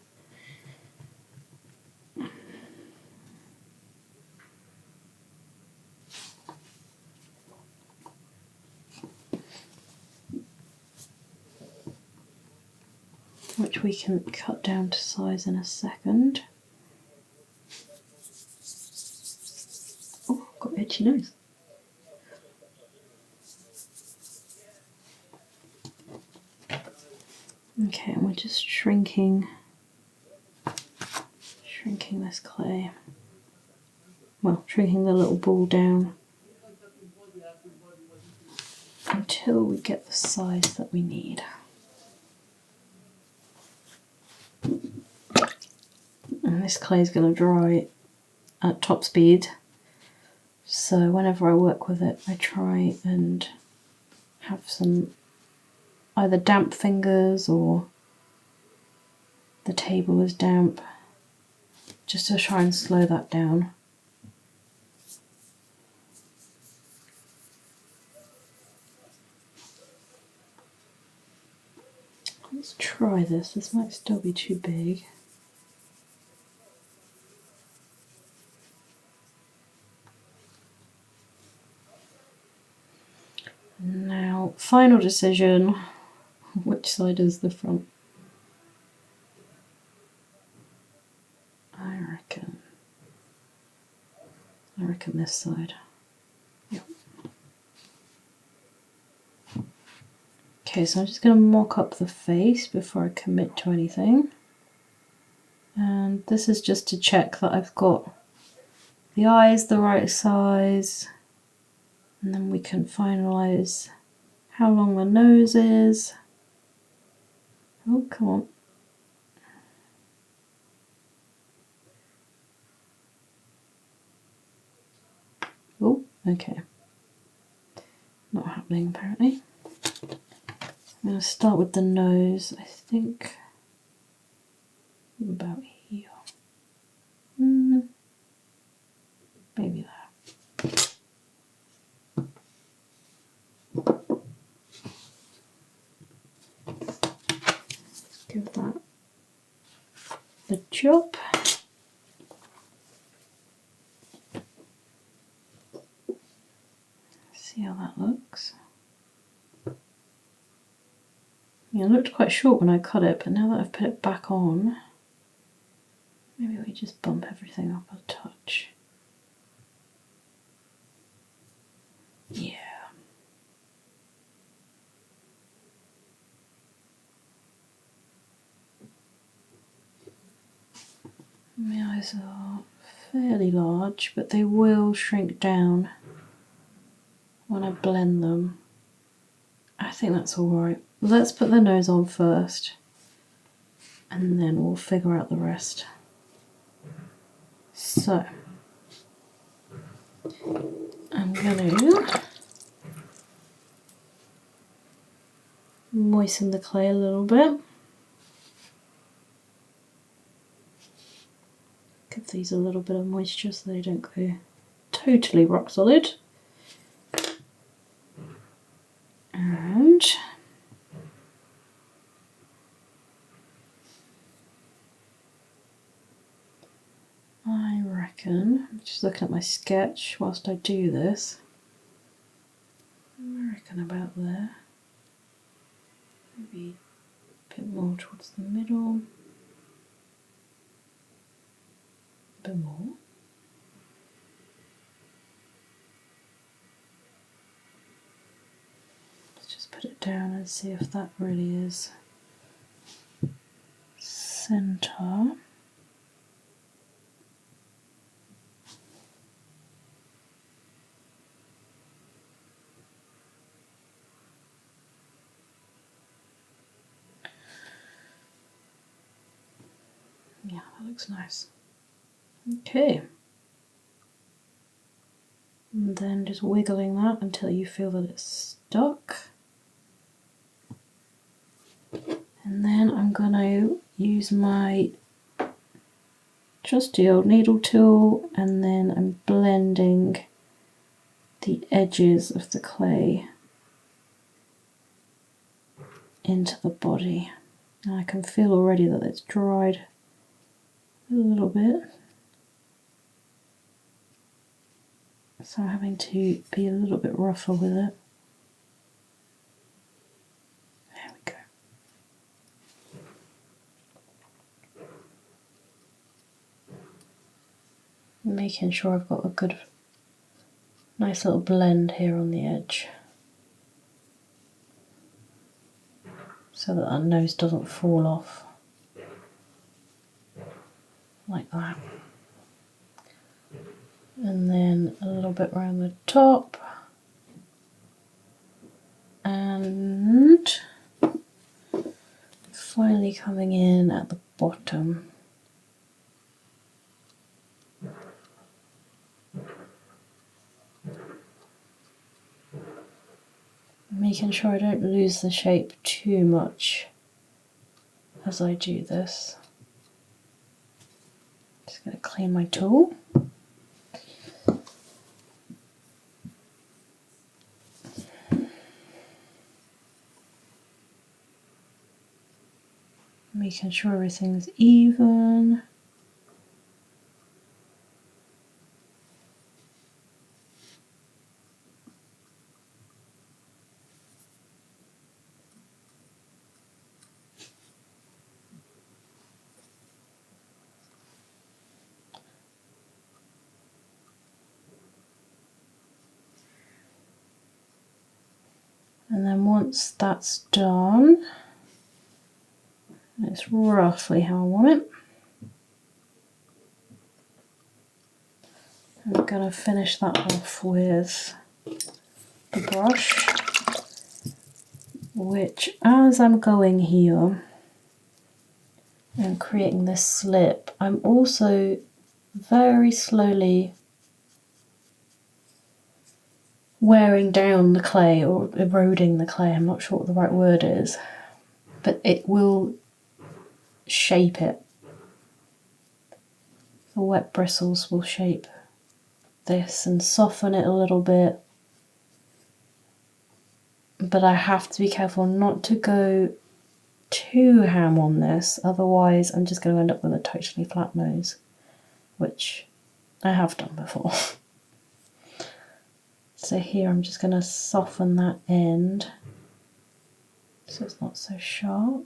Which we can cut down to size in a second. Oh, I've got an itchy nose. Okay, and we're just shrinking this clay. Well, shrinking the little ball down until we get the size that we need. And this clay is going to dry at top speed, so whenever I work with it I try and have some either damp fingers or the table is damp, just to try and slow that down. Let's try this. This might still be too big. Now, final decision, which side is the front? I reckon this side. Yep. Okay, so I'm just going to mock up the face before I commit to anything. And this is just to check that I've got the eyes the right size, and then we can finalise how long the nose is. Oh, come on. Oh, okay. Not happening apparently. I'm going to start with the nose, I think about here. Maybe there. Give that the chop. See how that looks. Yeah, it looked quite short when I cut it, but now that I've put it back on, maybe we just bump everything up a touch. Yeah. My eyes are fairly large, but they will shrink down when I blend them. I think that's alright. Let's put the nose on first, and then we'll figure out the rest. So, I'm going to moisten the clay a little bit. Give these a little bit of moisture so they don't go totally rock solid. And I reckon, I'm just looking at my sketch whilst I do this, I reckon about there. Maybe a bit more towards the middle. A bit more. Let's just put it down and see if that really is centre. Yeah, that looks nice. Okay. And then just wiggling that until you feel that it's stuck. And then I'm going to use my trusty old needle tool, and then I'm blending the edges of the clay into the body. And I can feel already that it's dried a little bit. So I'm having to be a little bit rougher with it. There we go. Making sure I've got a good, nice little blend here on the edge, so that our nose doesn't fall off like that. And then a little bit around the top, and finally coming in at the bottom. Making sure I don't lose the shape too much as I do this. Just going to clean my tool. Making sure everything's even. And then once that's done, it's roughly how I want it. I'm going to finish that off with the brush, which as I'm going here and creating this slip, I'm also very slowly wearing down the clay or eroding the clay. I'm not sure what the right word is, but it will shape it. The wet bristles will shape this and soften it a little bit, but I have to be careful not to go too ham on this, otherwise I'm just going to end up with a totally flat nose, which I have done before. So here I'm just going to soften that end so it's not so sharp.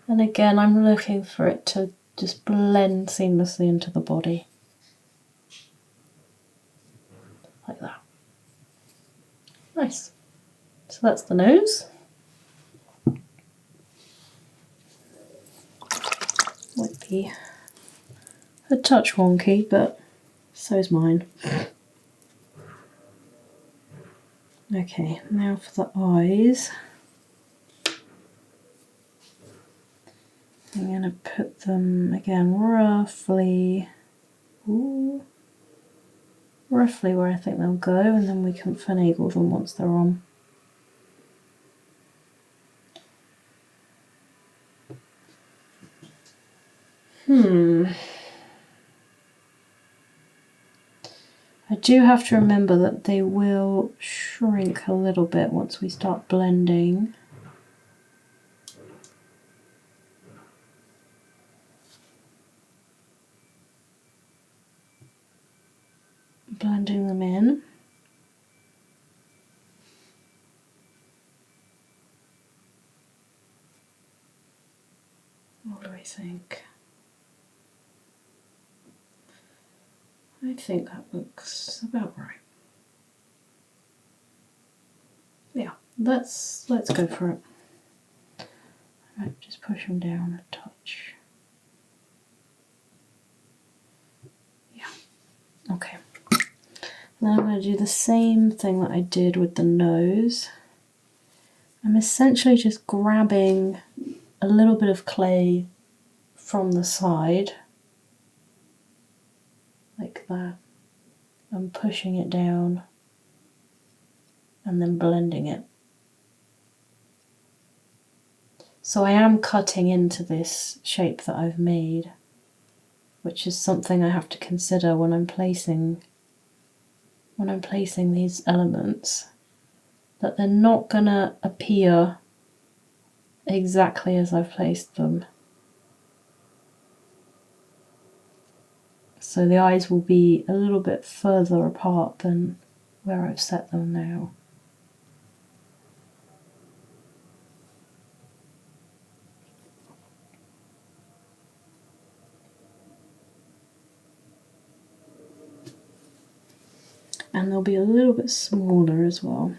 And again, I'm looking for it to just blend seamlessly into the body. Like that. Nice. So that's the nose. Might be a touch wonky, but so's mine. Okay, now for the eyes. I'm going to put them again roughly where I think they'll go, and then we can finagle them once they're on. I do have to remember that they will shrink a little bit once we start blending. Blending them in. What do I think? I think that looks about right. Yeah, let's go for it. Right, just push them down a touch. Yeah, okay. Now I'm going to do the same thing that I did with the nose. I'm essentially just grabbing a little bit of clay from the side, like that, and pushing it down and then blending it. So I am cutting into this shape that I've made, which is something I have to consider when I'm placing these elements, that they're not gonna appear exactly as I've placed them. So the eyes will be a little bit further apart than where I've set them now. And they'll be a little bit smaller as well.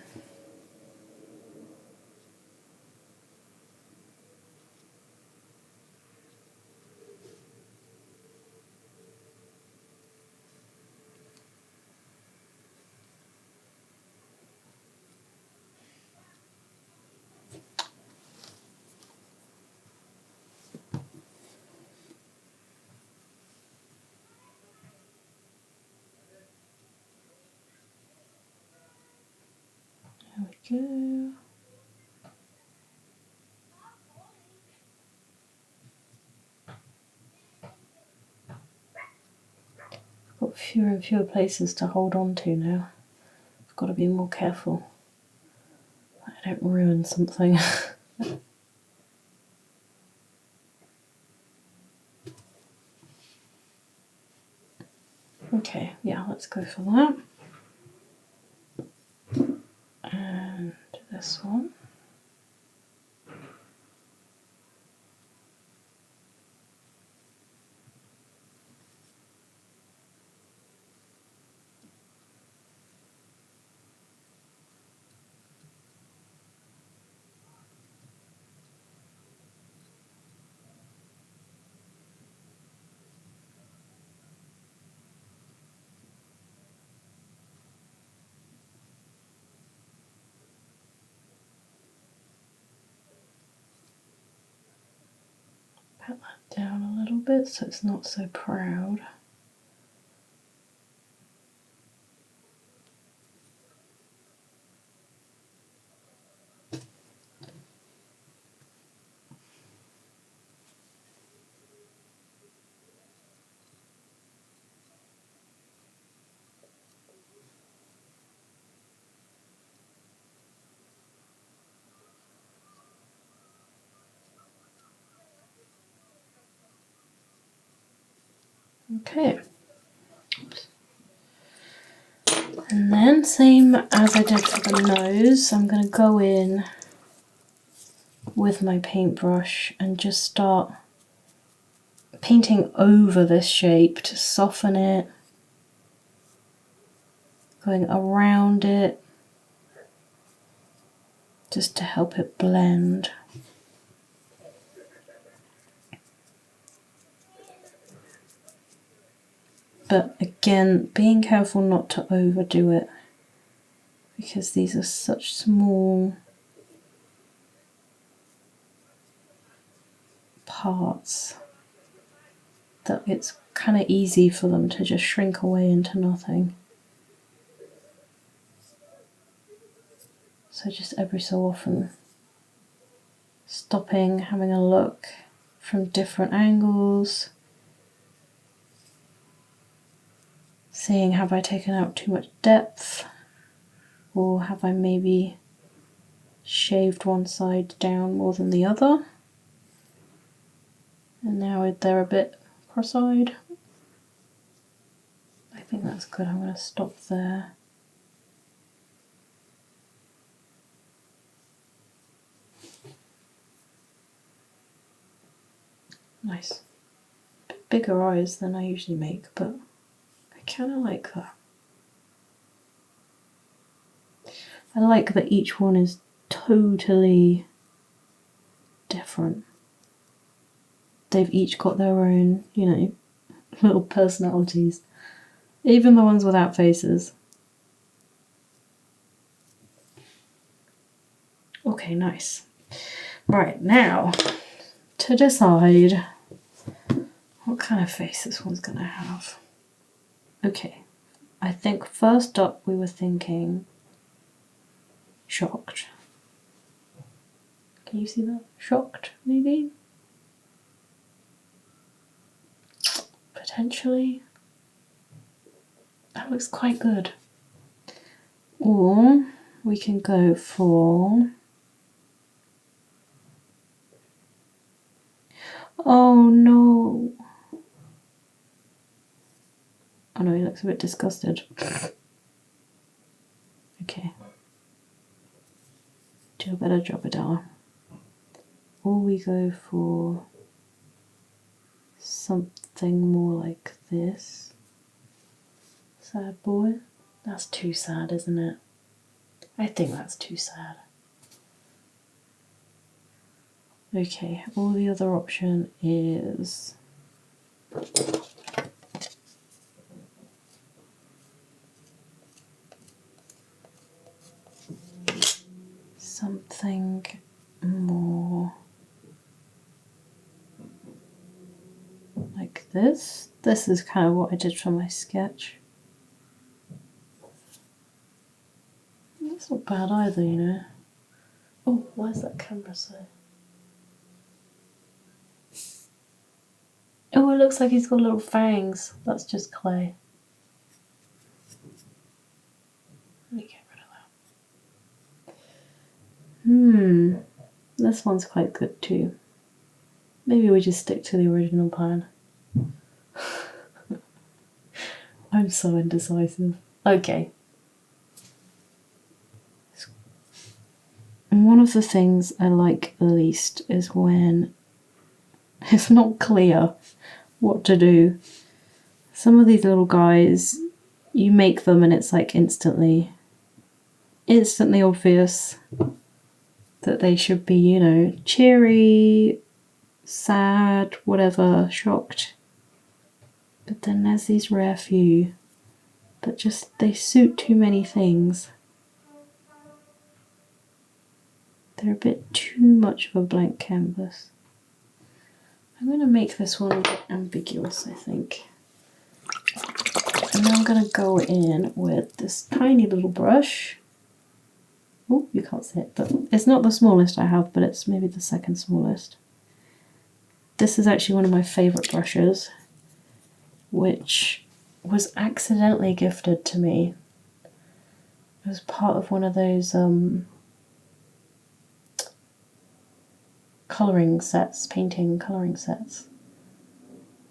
There we go. I've got fewer and fewer places to hold on to now. I've got to be more careful that I don't ruin something. Okay, yeah, let's go for that. And this one. Pat that down a little bit so it's not so proud. Okay. And then, same as I did for the nose, I'm going to go in with my paintbrush and just start painting over this shape to soften it, going around it, just to help it blend. But again, being careful not to overdo it, because these are such small parts that it's kind of easy for them to just shrink away into nothing. So just every so often stopping, having a look from different angles, seeing have I taken out too much depth, or have I maybe shaved one side down more than the other, and now they're a bit cross-eyed. I think that's good. I'm going to stop there. Nice. Bit bigger eyes than I usually make, but I kind of like that. I like that each one is totally different. They've each got their own, you know, little personalities. Even the ones without faces. Okay, nice. Right, now to decide what kind of face this one's gonna have. Okay, I think first up we were thinking shocked. Can you see that? Shocked, maybe? Potentially. That looks quite good. Or we can go for Oh no. Oh no, he looks a bit disgusted. Okay. Do a better drop it down. Or we go for something more like this. Sad boy. That's too sad, isn't it? I think that's too sad. Okay, or the other option is something more like this. This is kind of what I did for my sketch. That's not bad either, you know. Oh, why is that camera so? Oh, it looks like he's got little fangs. That's just clay. Let me get rid of that. This one's quite good too. Maybe we just stick to the original plan. I'm so indecisive. Okay. And one of the things I like the least is when it's not clear what to do. Some of these little guys, you make them and it's like instantly obvious that they should be, you know, cheery, sad, whatever, shocked. But then there's these rare few that just, they suit too many things. They're a bit too much of a blank canvas. I'm going to make this one a bit ambiguous, I think. And then I'm going to go in with this tiny little brush. Oh, you can't see it, but it's not the smallest I have, but it's maybe the second smallest. This is actually one of my favourite brushes, which was accidentally gifted to me. It was part of one of those colouring sets, painting colouring sets,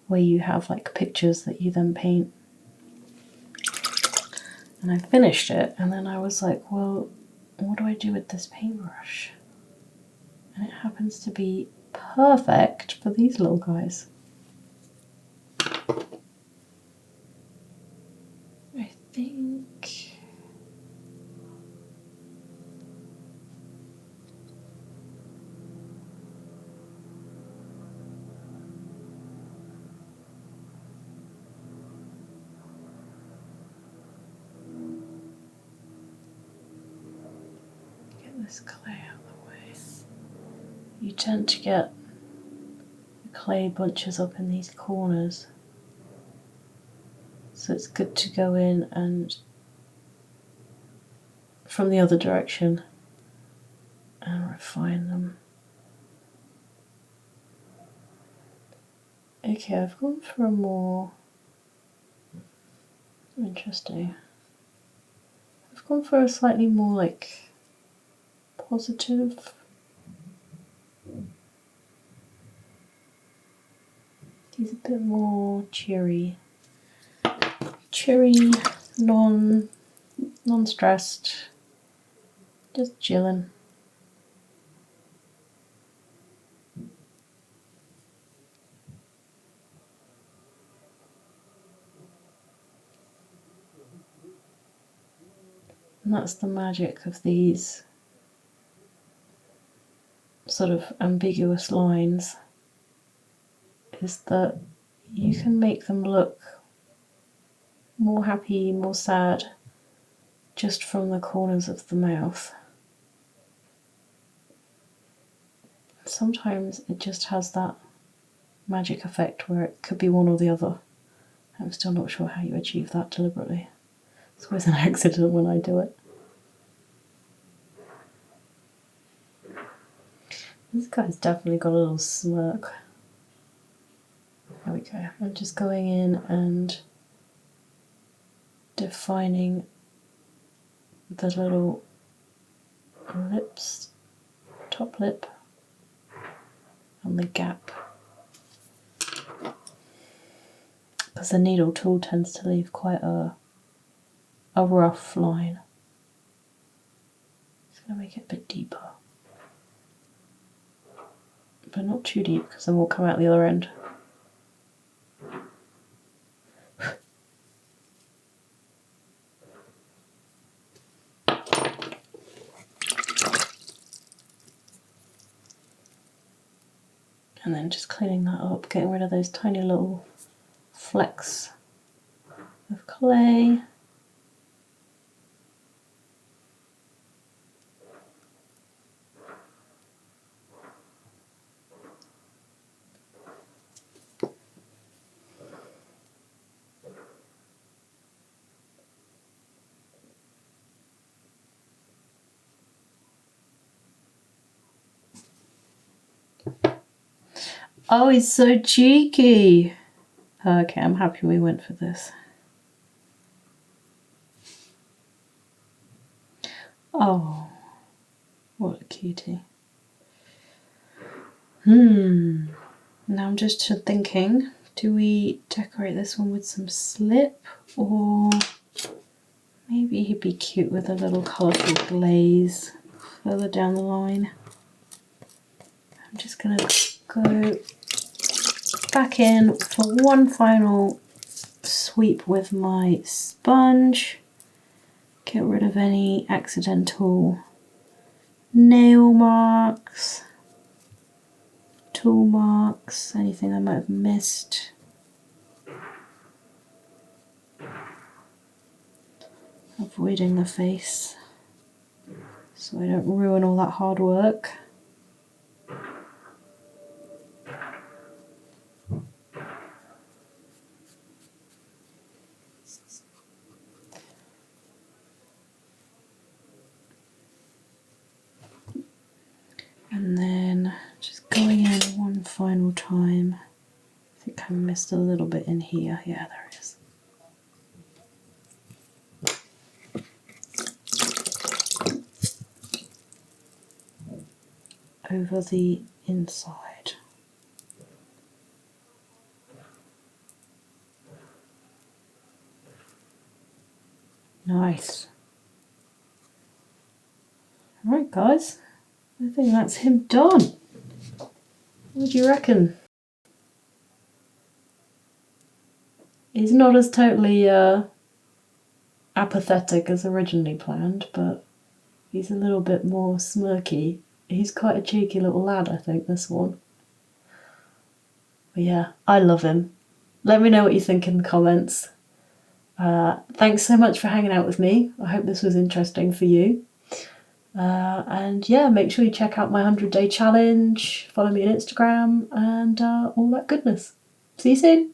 where you have like pictures that you then paint. And I finished it, and then I was like, well, what do I do with this paintbrush? And it happens to be perfect for these little guys. I think get this clay out of the way. You tend to get the clay bunches up in these corners, so it's good to go in and from the other direction and refine them. Okay, I've gone for a more interesting. I've gone for a slightly more like positive. He's a bit more cheery, non-stressed, just chilling. And that's the magic of these sort of ambiguous lines, is that you can make them look more happy, more sad, just from the corners of the mouth. Sometimes it just has that magic effect where it could be one or the other. I'm still not sure how you achieve that deliberately. It's always an accident when I do it. This guy's definitely got a little smirk. There we go. I'm just going in and defining the little lips, top lip, and the gap because the needle tool tends to leave quite a rough line. Just going to make it a bit deeper. But not too deep, because then we'll come out the other end. And then just cleaning that up, getting rid of those tiny little flecks of clay. Oh, he's so cheeky. Okay, I'm happy we went for this. Oh, what a cutie. Now I'm just thinking, do we decorate this one with some slip, or maybe he'd be cute with a little colourful glaze further down the line. I'm just going to go back in for one final sweep with my sponge. Get rid of any accidental nail marks, tool marks, anything I might have missed. Avoiding the face so I don't ruin all that hard work. And then just going in one final time. I think I missed a little bit in here. Yeah, there it is. Over the inside. Nice. Alright guys, I think that's him done. What do you reckon? He's not as totally apathetic as originally planned, but he's a little bit more smirky. He's quite a cheeky little lad, I think, this one. But yeah, I love him. Let me know what you think in the comments. Thanks so much for hanging out with me. I hope this was interesting for you. And yeah, make sure you check out my 100-day challenge, follow me on Instagram, and all that goodness. See you soon.